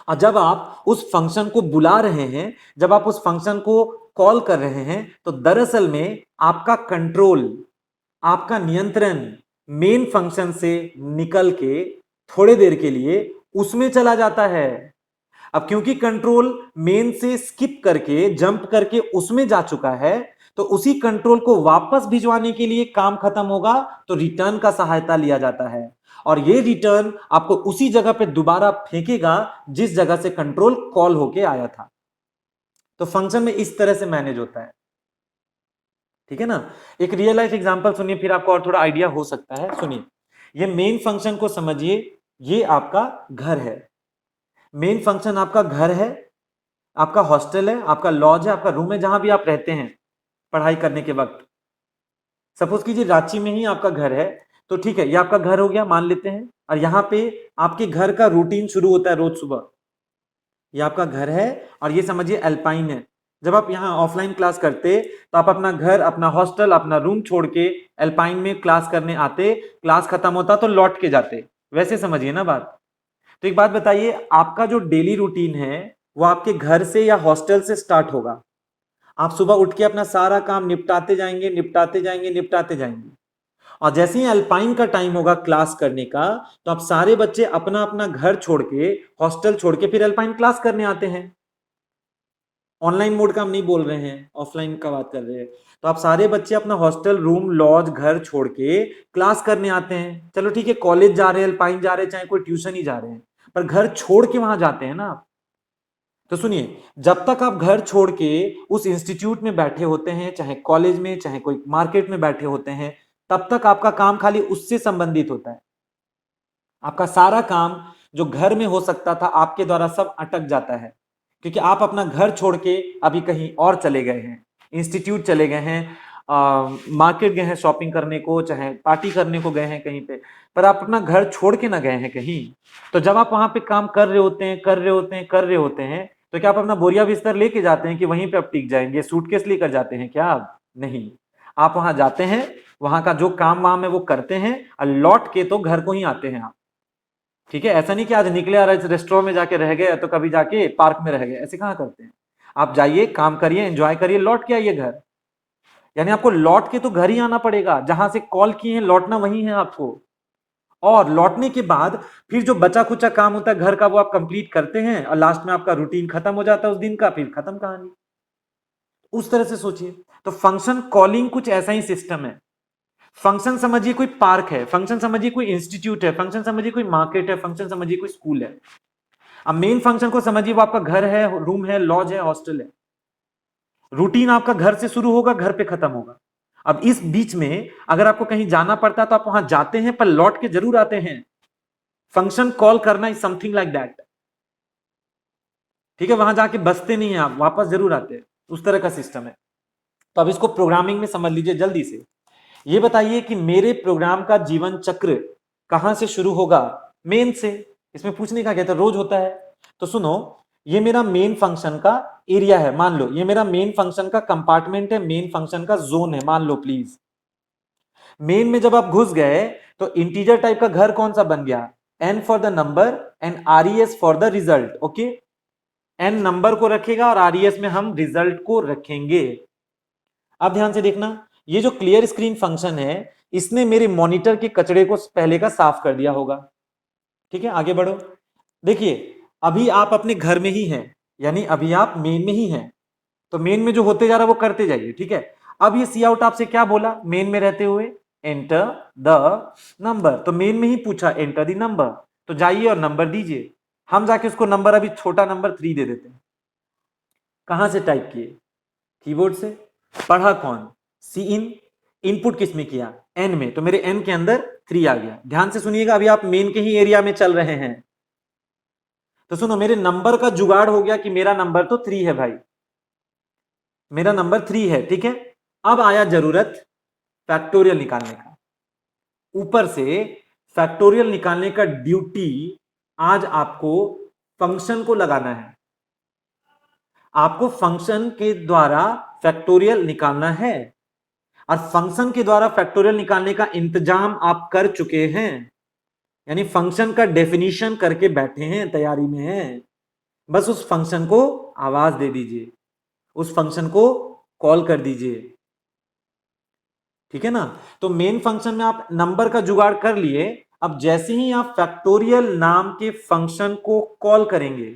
[SPEAKER 1] और जब आप उस फंक्शन को बुला रहे हैं, जब आप उस फंक्शन को कॉल कर रहे हैं, तो दरअसल में आपका कंट्रोल, आपका नियंत्रण मेन फंक्शन से निकल के थोड़े देर के लिए उसमें चला जाता है। अब क्योंकि कंट्रोल मेन से स्किप करके, जंप करके उसमें जा चुका है, तो उसी कंट्रोल को वापस भिजवाने के लिए काम खत्म होगा तो रिटर्न का सहायता लिया जाता है, और ये रिटर्न आपको उसी जगह पे दोबारा फेंकेगा जिस जगह से कंट्रोल कॉल होके आया था। तो फंक्शन में इस तरह से मैनेज होता है, ठीक है ना। एक रियल लाइफ एग्जांपल सुनिए, फिर आपको और थोड़ा आइडिया हो सकता है। सुनिए, ये मेन फंक्शन को समझिए, ये आपका घर है, मेन फंक्शन आपका घर है, आपका हॉस्टल है, आपका लॉज है, आपका रूम है, जहां भी आप रहते हैं पढ़ाई करने के वक्त। सपोज कीजिए रांची में ही आपका घर है, तो ठीक है, ये आपका घर हो गया मान लेते हैं, और यहाँ पे आपके घर का रूटीन शुरू होता है रोज सुबह। ये आपका घर है, और ये समझिए अल्पाइन है। जब आप यहाँ ऑफलाइन क्लास करते तो आप अपना घर, अपना हॉस्टल, अपना रूम छोड़ के अल्पाइन में क्लास करने आते, क्लास खत्म होता तो लौट के जाते, वैसे समझिए ना बात। तो एक बात बताइए, आपका जो डेली रूटीन है वो आपके घर से या हॉस्टल से स्टार्ट होगा। आप सुबह उठ के अपना सारा काम निपटाते जाएंगे, निपटाते जाएंगे, निपटाते जाएंगे, और जैसे ही अल्पाइन का टाइम होगा क्लास करने का, तो आप सारे बच्चे अपना अपना घर छोड़ के, हॉस्टल छोड़ के फिर अल्पाइन क्लास करने आते हैं। ऑनलाइन मोड का हम नहीं बोल रहे हैं, ऑफलाइन का बात कर रहे हैं। तो आप सारे बच्चे अपना हॉस्टल, रूम, लॉज, घर छोड़ के क्लास करने आते हैं। चलो ठीक है, कॉलेज जा रहे हैं, अल्पाइन जा रहे हैं, चाहे कोई ट्यूशन ही जा रहे हैं, पर घर छोड़ के वहां जाते हैं ना। तो सुनिए, जब तक आप घर छोड़ के उस इंस्टीट्यूट में बैठे होते हैं, चाहे कॉलेज में, चाहे कोई मार्केट में बैठे होते हैं, तब तक आपका काम खाली उससे संबंधित होता है। आपका सारा काम जो घर में हो सकता था आपके द्वारा सब अटक जाता है, क्योंकि आप अपना घर छोड़ के अभी कहीं और चले गए हैं, इंस्टीट्यूट चले गए हैं, मार्केट गए हैं शॉपिंग करने को, चाहे पार्टी करने को गए हैं कहीं पे, पर आप अपना घर छोड़ के ना गए हैं कहीं। तो जब आप वहां पे काम कर रहे होते हैं, कर रहे होते हैं, कर रहे होते हैं, तो क्या आप अपना बोरिया बिस्तर लेके जाते हैं कि वहीं पे आप टिक जाएंगे, सूटकेस लेकर जाते हैं क्या आप? नहीं, आप वहां जाते हैं, वहां का जो काम वाम है वो करते हैं, और लौट के तो घर को ही आते हैं आप। ठीक है, ऐसा नहीं कि आज निकले और रेस्टोरेंट में जाके रह गए तो कभी जाके पार्क में रह गए, ऐसे कहाँ करते हैं। आप जाइए, काम करिए, एंजॉय करिए, लौट के आइए घर। यानी आपको लौट के तो घर ही आना पड़ेगा, जहां से कॉल किए हैं लौटना वही है आपको। और लौटने के बाद फिर जो बचा खुचा काम होता है घर का, वो आप कंप्लीट करते हैं, और लास्ट में आपका रूटीन खत्म हो जाता है उस दिन का, फिर खत्म कहानी। उस तरह से सोचिए। तो फंक्शन कॉलिंग कुछ ऐसा ही सिस्टम है। फंक्शन समझिए कोई पार्क है, फंक्शन समझिए कोई इंस्टीट्यूट है, फंक्शन समझिए कोई मार्केट है, फंक्शन समझिए कोई स्कूल है। अब मेन फंक्शन को समझिए, वो आपका घर है, रूम है, लॉज है, हॉस्टल है। रूटीन आपका घर से शुरू होगा, घर पे खत्म होगा। अब इस बीच में अगर आपको कहीं जाना पड़ता है तो आप वहां जाते हैं, पर लौट के जरूर आते हैं। फंक्शन कॉल करना इज समथिंग लाइक दैट। ठीक है, वहां जाके बसते नहीं है आप, वापस जरूर आते हैं, उस तरह का सिस्टम है। तो अब इसको प्रोग्रामिंग में समझ लीजिए जल्दी से। ये बताइए कि मेरे प्रोग्राम का जीवन चक्र कहां से शुरू होगा? मेन से। इसमें पूछने का क्या था, रोज होता है। तो सुनो, ये मेरा मेन फंक्शन का एरिया है, मान लो ये मेरा मेन फंक्शन का कंपार्टमेंट है, मेन फंक्शन का जोन है, मान लो प्लीज। मेन में जब आप घुस गए तो इंटीजर टाइप का घर कौन सा बन गया? N for the number and RES for the result. Okay, N number को रखेगा और RES में हम रिजल्ट को रखेंगे। अब ध्यान से देखना, ये जो क्लियर स्क्रीन फंक्शन है, इसने मेरे मॉनिटर के कचड़े को पहले का साफ कर दिया होगा। ठीक है, आगे बढ़ो। देखिए अभी आप अपने घर में ही हैं, यानी अभी आप मेन में ही हैं, तो मेन में जो होते जा रहा है वो करते जाइए। ठीक है, अब ये सी आउट आपसे क्या बोला मेन में रहते हुए, एंटर द नंबर, तो मेन में ही पूछा एंटर द नंबर, तो जाइए और नंबर दीजिए। हम जाके उसको नंबर, अभी छोटा नंबर 3 दे देते हैं। कहां से टाइप किए, कीबोर्ड से। पढ़ा कौन, सी इन, इनपुट किस में किया, एन में, तो मेरे एन के अंदर 3 आ गया। ध्यान से सुनिएगा, अभी आप मेन के ही एरिया में चल रहे हैं, तो सुनो मेरे नंबर का जुगाड़ हो गया कि मेरा नंबर तो 3 है भाई, मेरा नंबर 3 है। ठीक है, अब आया जरूरत फैक्टोरियल निकालने का। ऊपर से फैक्टोरियल निकालने का ड्यूटी आज आपको फंक्शन को लगाना है। आपको फंक्शन के द्वारा फैक्टोरियल निकालना है, और फंक्शन के द्वारा फैक्टोरियल निकालने का इंतजाम आप कर चुके हैं, यानी फंक्शन का डेफिनेशन करके बैठे हैं, तैयारी में हैं। बस उस फंक्शन को आवाज दे दीजिए, उस फंक्शन को कॉल कर दीजिए। ठीक है ना, तो मेन फंक्शन में आप नंबर का जुगाड़ कर लिए। अब जैसे ही आप फैक्टोरियल नाम के फंक्शन को कॉल करेंगे,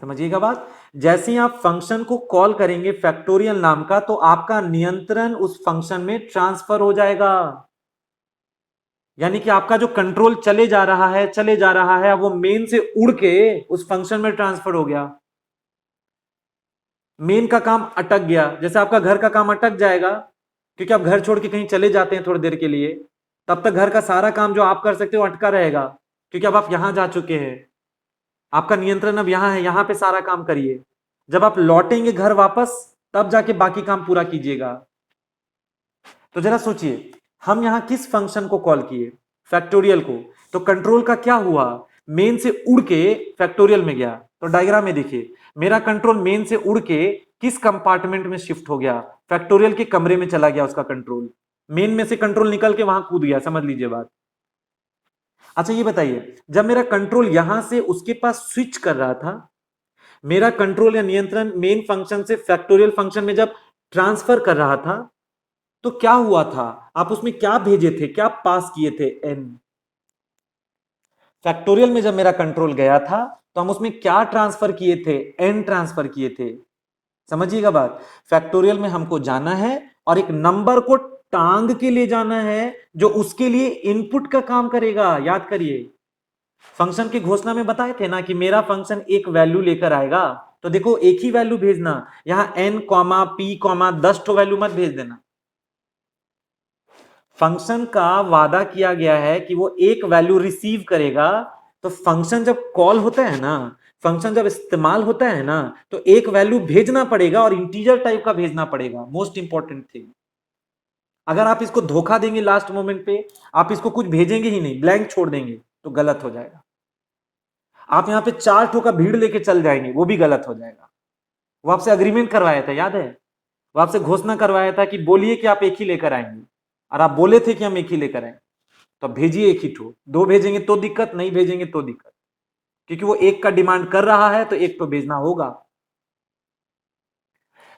[SPEAKER 1] समझिएगा बात, जैसे ही आप फंक्शन को कॉल करेंगे फैक्टोरियल नाम का, तो आपका नियंत्रण उस फंक्शन में ट्रांसफर हो जाएगा। यानी कि आपका जो कंट्रोल चले जा रहा है, चले जा रहा है, वो मेन से उड़ के उस फंक्शन में ट्रांसफर हो गया। मेन का काम अटक गया, जैसे आपका घर का काम अटक जाएगा, क्योंकि आप घर छोड़ के कहीं चले जाते हैं थोड़ी देर के लिए, तब तक घर का सारा काम जो आप कर सकते हो अटका रहेगा, क्योंकि अब आप यहां जा चुके हैं, आपका नियंत्रण अब यहां है, यहां पे सारा काम करिए। जब आप लौटेंगे घर वापस, तब जाके बाकी काम पूरा कीजिएगा। तो जरा सोचिए, हम यहां किस फंक्शन को कॉल किए, फैक्टोरियल को, तो कंट्रोल का क्या हुआ, मेन से उड़ के फैक्टोरियल में गया। तो डायग्राम में देखिए, मेरा कंट्रोल मेन से उड़ के किस कंपार्टमेंट में शिफ्ट हो गया, फैक्टोरियल के कमरे में चला गया उसका कंट्रोल। मेन में से कंट्रोल निकल के वहां कूद गया, समझ लीजिए बात। अच्छा ये बताइए, जब मेरा कंट्रोल यहां से उसके पास स्विच कर रहा था, मेरा कंट्रोल या नियंत्रण मेन फंक्शन से फैक्टोरियल फंक्शन में जब ट्रांसफर कर रहा था, तो क्या हुआ था, आप उसमें क्या भेजे थे, क्या पास किए थे, एन। फैक्टोरियल में जब मेरा कंट्रोल गया था, तो हम उसमें क्या ट्रांसफर किए थे, एन ट्रांसफर किए थे। समझिएगा बात, फैक्टोरियल में हमको जाना है और एक नंबर को टांग के ले जाना है, जो उसके लिए इनपुट का काम करेगा। याद करिए, फंक्शन की घोषणा में बताए थे ना कि मेरा फंक्शन एक वैल्यू लेकर आएगा, तो देखो एक ही वैल्यू भेजना, यहां एन कॉमा पी कॉमा 10 तो वैल्यू मत भेज देना। फंक्शन का वादा किया गया है कि वो एक वैल्यू रिसीव करेगा, तो फंक्शन जब कॉल होता है ना, फंक्शन जब इस्तेमाल होता है ना, तो एक वैल्यू भेजना पड़ेगा, और इंटीजर टाइप का भेजना पड़ेगा। मोस्ट इंपॉर्टेंट थिंग, अगर आप इसको धोखा देंगे लास्ट मोमेंट पे, आप इसको कुछ भेजेंगे ही नहीं, ब्लैंक छोड़ देंगे, तो गलत हो जाएगा। आप यहां पे 4 ठो का भीड़ लेके चल जाएंगे, वो भी गलत हो जाएगा। वो आपसे अग्रीमेंट करवाया था, याद है, वो आपसे घोषणा करवाया था कि बोलिए कि आप एक ही लेकर आएंगे, और आप बोले थे कि हम एक ही लेकर आएंगे, तो भेजिए एक ही ठो। 2 भेजेंगे तो दिक्कत, नहीं भेजेंगे तो दिक्कत, क्योंकि वो एक का डिमांड कर रहा है, तो एक तो भेजना होगा।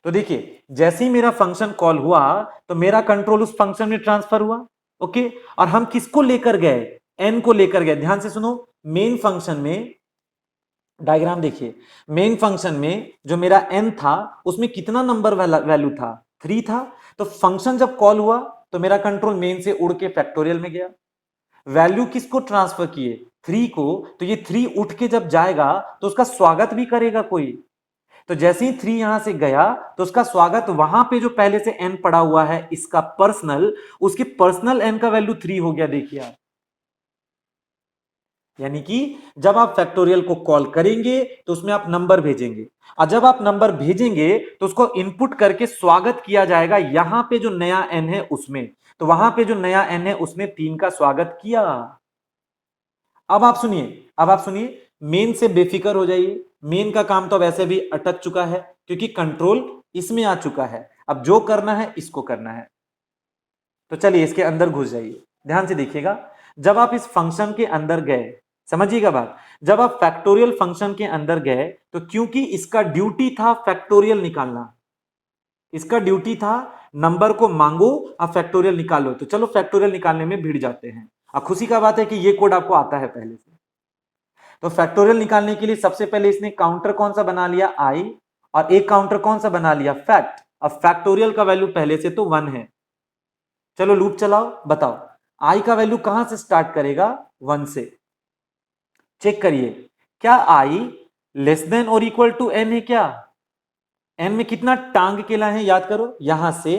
[SPEAKER 1] तो देखिए, जैसे ही मेरा फंक्शन कॉल हुआ, तो मेरा कंट्रोल उस फंक्शन में ट्रांसफर हुआ। ओके, और हम किसको लेकर गए, एन को लेकर गए। ध्यान से सुनो, मेन फंक्शन में डायग्राम देखिए, मेन फंक्शन में जो मेरा एन था, उसमें कितना नंबर वैल्यू था, 3 था। तो फंक्शन जब कॉल हुआ, तो मेरा कंट्रोल मेन से उड़ के फैक्टोरियल में गया। वैल्यू किसको ट्रांसफर किए, 3 को, तो ये 3 उठ के जब जाएगा, तो उसका स्वागत भी करेगा कोई। तो जैसे ही 3 यहां से गया, तो उसका स्वागत वहां पे जो पहले से एन पड़ा हुआ है, इसका पर्सनल, उसके पर्सनल एन का वैल्यू 3 हो गया। देखिए आप, यानी कि जब आप फैक्टोरियल को कॉल करेंगे, तो उसमें आप नंबर भेजेंगे, और जब आप नंबर भेजेंगे, तो उसको इनपुट करके स्वागत किया जाएगा यहां पे जो नया एन है उसमें। तो वहां पे जो नया एन है उसने 3 का स्वागत किया। अब आप सुनिए, अब आप सुनिए, मेन से बेफिक्र हो जाइए, मेन का काम तो वैसे भी अटक चुका है, क्योंकि कंट्रोल इसमें आ चुका है। अब जो करना है इसको करना है, तो चलिए इसके अंदर घुस जाइए। ध्यान से देखिएगा, जब आप इस फंक्शन के अंदर गए, समझिएगा बात, जब आप फैक्टोरियल फंक्शन के अंदर गए, तो क्योंकि इसका ड्यूटी था फैक्टोरियल निकालना, इसका ड्यूटी था नंबर को मांगो और फैक्टोरियल निकालो, तो चलो फैक्टोरियल निकालने में भिड़ जाते हैं। और खुशी का बात है कि ये कोड आपको आता है पहले से। तो फैक्टोरियल निकालने के लिए सबसे पहले इसने काउंटर कौन सा बना लिया, आई, और एक काउंटर कौन सा बना लिया, फैक्ट। अब फैक्टोरियल का वैल्यू पहले से तो 1 है। चलो लूप चलाओ, बताओ आई का वैल्यू कहां से स्टार्ट करेगा, 1 से। चेक करिए, क्या आई लेस देन और इक्वल टू एन है क्या? एन में कितना टांग के लाए हैं, याद करो, यहां से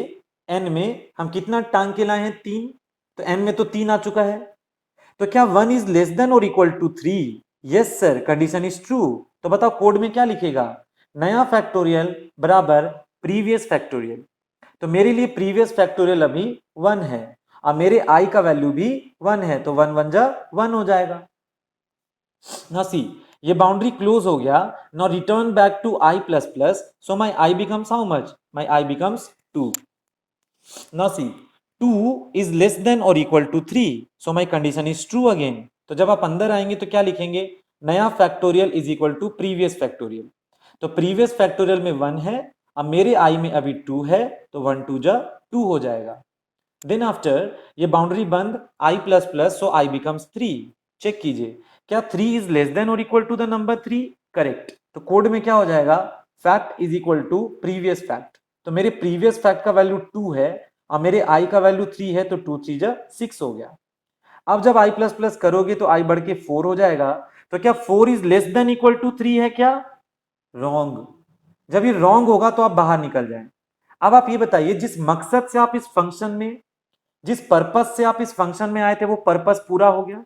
[SPEAKER 1] एन में हम कितना टांग के लाए हैं, 3। तो एन में तो 3 आ चुका है। तो क्या 1 इज लेस देन और equal to 3? Yes sir, condition is true. तो बताओ कोड में क्या लिखेगा, नया फैक्टोरियल बराबर प्रीवियस फैक्टोरियल। तो मेरे लिए प्रीवियस फैक्टोरियल अभी 1 है और मेरे आई का वैल्यू भी 1 है, तो 1 1 जा 1 हो जाएगा ना। सी, ये बाउंड्री क्लोज हो गया। Now return back to I plus plus, so my I becomes how much, my I becomes 2। Now see, 2 is less than और equal to 3, so my condition is true again. तो जब आप अंदर आएंगे तो क्या लिखेंगे, नया factorial is equal to previous factorial. तो प्रीवियस फैक्टोरियल में 1 है, अब मेरे आई में अभी 2 है, तो 1 2 जा 2 हो जाएगा। देन आफ्टर ये बाउंड्री बंद, I plus plus, so I becomes 3। Check कीजिए, क्या 3 इज लेस देन और equal to the number 3? Correct. तो कोड में क्या हो जाएगा, fact is equal to previous fact. तो मेरे प्रीवियस फैक्ट का वैल्यू 2 है और मेरे आई का वैल्यू 3 है, तो 2 3 जा 6 हो गया। अब जब आई प्लस प्लस करोगे तो आई बढ़ के 4 हो जाएगा। तो क्या 4 is less than equal to 3 है क्या? रॉन्ग। जब ये रॉन्ग होगा तो आप बाहर निकल जाएं। अब आप ये बताइए, जिस मकसद से आप इस फंक्शन में, जिस पर्पस से आप इस फंक्शन में आए थे, वो पर्पस पूरा हो गया?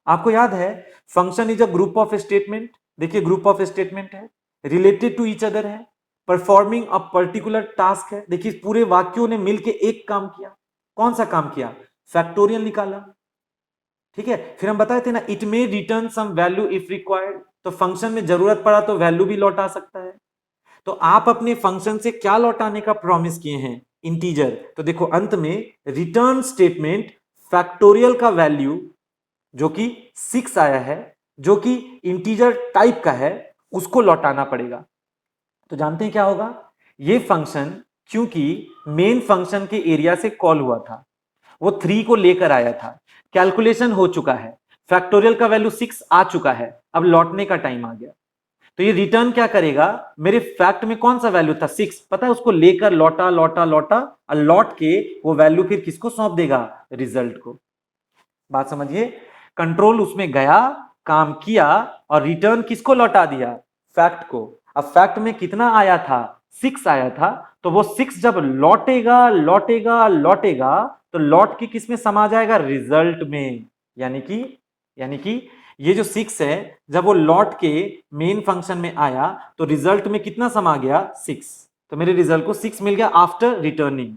[SPEAKER 1] आपको याद है, function is a group of statement. देखिए ग्रुप ऑफ स्टेटमेंट है, रिलेटेड टू ईच अदर है, परफॉर्मिंग अ पर्टिकुलर टास्क है। देखिए पूरे वाक्यों ने मिलके एक काम किया। कौन सा काम किया? फैक्टोरियल निकाला। ठीक है, फिर हम बताए थे ना, it may return some value if required. तो फंक्शन में जरूरत पड़ा तो वैल्यू भी लौटा सकता है। तो आप अपने फंक्शन से क्या लौटाने का प्रॉमिस किए हैं? इंटीजर। तो देखो अंत में रिटर्न स्टेटमेंट फैक्टोरियल का वैल्यू जो कि 6 आया है, जो कि इंटीजर टाइप का है, उसको लौटाना पड़ेगा। तो जानते हैं क्या होगा, ये फंक्शन क्योंकि मेन फंक्शन के एरिया से कॉल हुआ था, वो 3 को लेकर आया था, कैलकुलेशन हो चुका है, फैक्टोरियल का वैल्यू 6 आ चुका है, अब लौटने का टाइम आ गया। तो ये रिटर्न क्या करेगा, मेरे फैक्ट में कौन सा वैल्यू था, 6, पता है, उसको लेकर लौटा लौटा लौटा और लौट के वो वैल्यू फिर किसको सौंप देगा, रिजल्ट को। बात समझिए, कंट्रोल उसमें गया, काम किया और रिटर्न किसको लौटा दिया, फैक्ट को। अब फैक्ट में कितना आया था, 6 आया था, तो वो 6 जब लौटेगा लौटेगा लौटेगा तो लौट के किस में समा जाएगा, रिजल्ट में। यानी कि ये जो 6 है, जब वो लौट के मेन फंक्शन में आया तो रिजल्ट में कितना समा गया, 6। तो मेरे रिजल्ट को 6 मिल गया आफ्टर रिटर्निंग।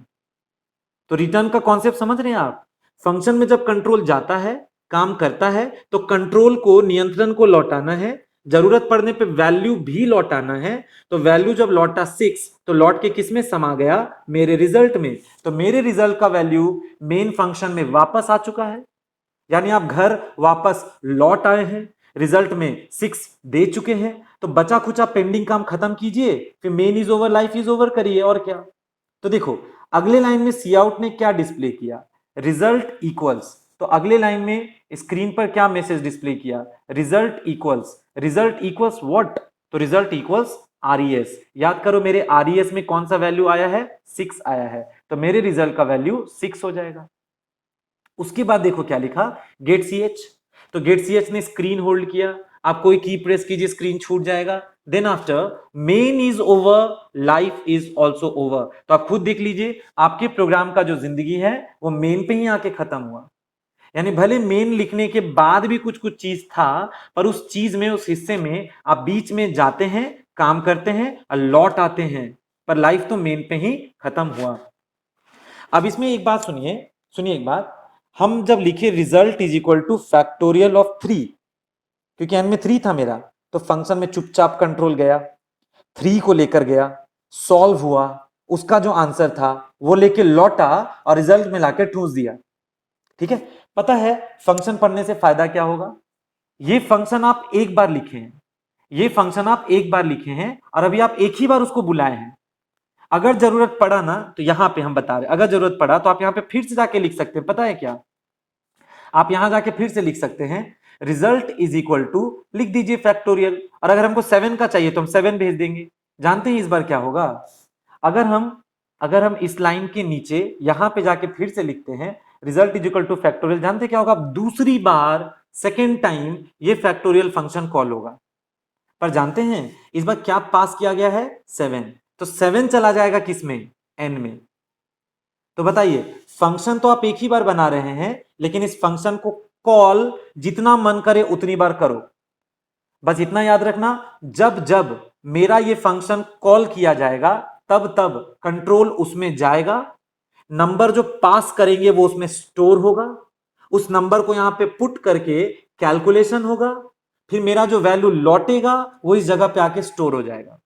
[SPEAKER 1] तो रिटर्न का कॉन्सेप्ट समझ रहे हैं आप, फंक्शन में जब कंट्रोल जाता है, काम करता है, तो कंट्रोल को, नियंत्रण को लौटाना है, जरूरत पड़ने पे वैल्यू भी लौटाना है। तो वैल्यू जब लौटा 6, तो लौट के किस में समा गया, मेरे रिजल्ट में। तो मेरे रिजल्ट का वैल्यू मेन फंक्शन में वापस आ चुका है, यानी आप घर वापस लौट आए हैं, रिजल्ट में 6 दे चुके हैं। तो बचा खुचा पेंडिंग काम खत्म कीजिए, फिर main is over life is over करिए, और क्या। तो देखो अगले लाइन में सी आउट ने क्या डिस्प्ले किया, रिजल्ट इक्वल्स। तो अगले लाइन में स्क्रीन पर क्या मैसेज डिस्प्ले किया, result equals. Result equals what, तो रिजल्ट इक्वल्स आरईएस। याद करो मेरे आरईएस में कौन सा वैल्यू आया है, 6 आया है, तो मेरे रिजल्ट का वैल्यू 6 हो जाएगा। उसके बाद देखो क्या लिखा, गेट सी एच। तो गेट सी एच ने स्क्रीन होल्ड किया, आप कोई की प्रेस कीजिए स्क्रीन छूट जाएगा। Then after main is over, life is also over. तो आप खुद देख लीजिए, आपके प्रोग्राम का जो जिंदगी है वो मेन पे ही आके खत्म हुआ। यानी भले मेन लिखने के बाद भी कुछ कुछ चीज था, पर उस चीज में, उस हिस्से में आप बीच में जाते हैं, काम करते हैं और लौट आते हैं, पर लाइफ तो मेन पे ही खत्म हुआ। अब इसमें एक बात सुनिए, सुनिए एक बात, हम जब लिखे result is equal two factorial of 3, क्योंकि एन में 3 था मेरा, तो फंक्शन में चुपचाप कंट्रोल गया, 3 को लेकर गया, सॉल्व हुआ, उसका जो आंसर था वो लेके लौटा और रिजल्ट में लाकर ठूस दिया। ठीक है, पता है फंक्शन पढ़ने से फायदा क्या होगा, ये फंक्शन आप एक बार लिखे हैं, ये फंक्शन आप एक बार लिखे हैं और अभी आप एक ही बार उसको बुलाए हैं। अगर जरूरत पड़ा ना, तो यहां पे हम बता रहे, अगर जरूरत पड़ा तो आप यहां पे फिर से जाके लिख सकते हैं, पता है क्या, आप यहां जाके फिर से लिख सकते हैं रिजल्ट इज इक्वल टू, लिख दीजिए फैक्टोरियल, और अगर हमको 7 का चाहिए तो हम 7 भेज देंगे। जानते हैं इस बार क्या होगा, अगर हम इस लाइन के नीचे यहां पे जाके फिर से लिखते हैं result is equal two factorial, जानते क्या होगा, दूसरी बार सेकेंड टाइम ये फैक्टोरियल फंक्शन कॉल होगा। पर जानते हैं इस बार क्या पास किया गया है, 7, तो 7 चला जाएगा किसमें, n में। तो बताइए, फंक्शन तो आप एक ही बार बना रहे हैं, लेकिन इस फंक्शन को कॉल जितना मन करे उतनी बार करो। बस इतना याद रखना, जब जब मेरा ये फंक्शन कॉल किया जाएगा तब तब कंट्रोल उसमें जाएगा, नंबर जो पास करेंगे वो उसमें स्टोर होगा, उस नंबर को यहां पे पुट करके कैलकुलेशन होगा, फिर मेरा जो वैल्यू लौटेगा वो इस जगह पे आके स्टोर हो जाएगा।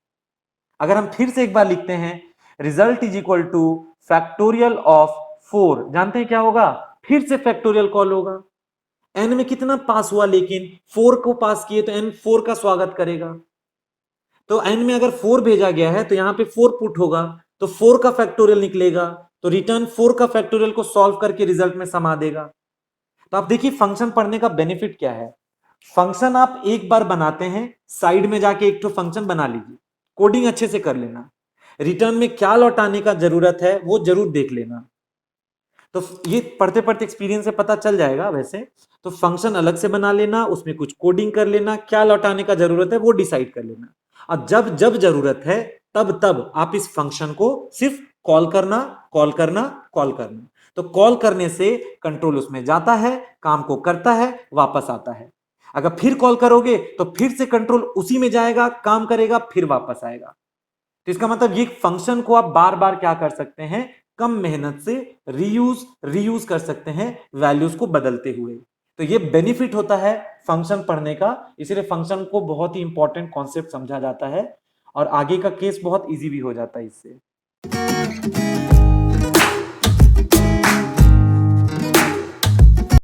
[SPEAKER 1] अगर हम फिर से एक बार लिखते हैं result is equal two factorial of 4, जानते हैं क्या होगा, फिर से फैक्टोरियल कॉल होगा। n में कितना पास हुआ, लेकिन 4 को पास किए तो n 4 का स्वागत करेगा, तो n में अगर 4 भेजा गया है तो यहां पे 4 पुट होगा, तो 4 का फैक्टोरियल निकलेगा, तो रिटर्न 4 का फैक्टोरियल को सॉल्व करके रिजल्ट में समा देगा। तो आप देखिए फंक्शन पढ़ने का बेनिफिट क्या है। फंक्शन आप एक बार बनाते हैं, साइड में जाके एक तो फंक्शन बना लीजिए, कोडिंग अच्छे से कर लेना, रिटर्न में क्या लौटाने का जरूरत है वो जरूर देख लेना। तो ये पढ़ते पढ़ते एक्सपीरियंस से पता चल जाएगा। वैसे तो फंक्शन अलग से बना लेना, उसमें कुछ कोडिंग कर लेना, क्या लौटाने का जरूरत है वो डिसाइड कर लेना, और जब जब जरूरत है तब तब आप इस फंक्शन को सिर्फ कॉल करना, कॉल करना, कॉल करना। तो कॉल करने से कंट्रोल उसमें जाता है, काम को करता है, वापस आता है। अगर फिर कॉल करोगे तो फिर से कंट्रोल उसी में जाएगा, काम करेगा, फिर वापस आएगा। तो इसका मतलब ये फंक्शन को आप बार बार क्या कर सकते हैं, कम मेहनत से रीयूज कर सकते हैं, वैल्यूज को बदलते हुए। तो ये बेनिफिट होता है फंक्शन पढ़ने का, इसलिए फंक्शन को बहुत ही इंपॉर्टेंट कॉन्सेप्ट समझा जाता है और आगे का केस बहुत इजी भी हो जाता है इससे।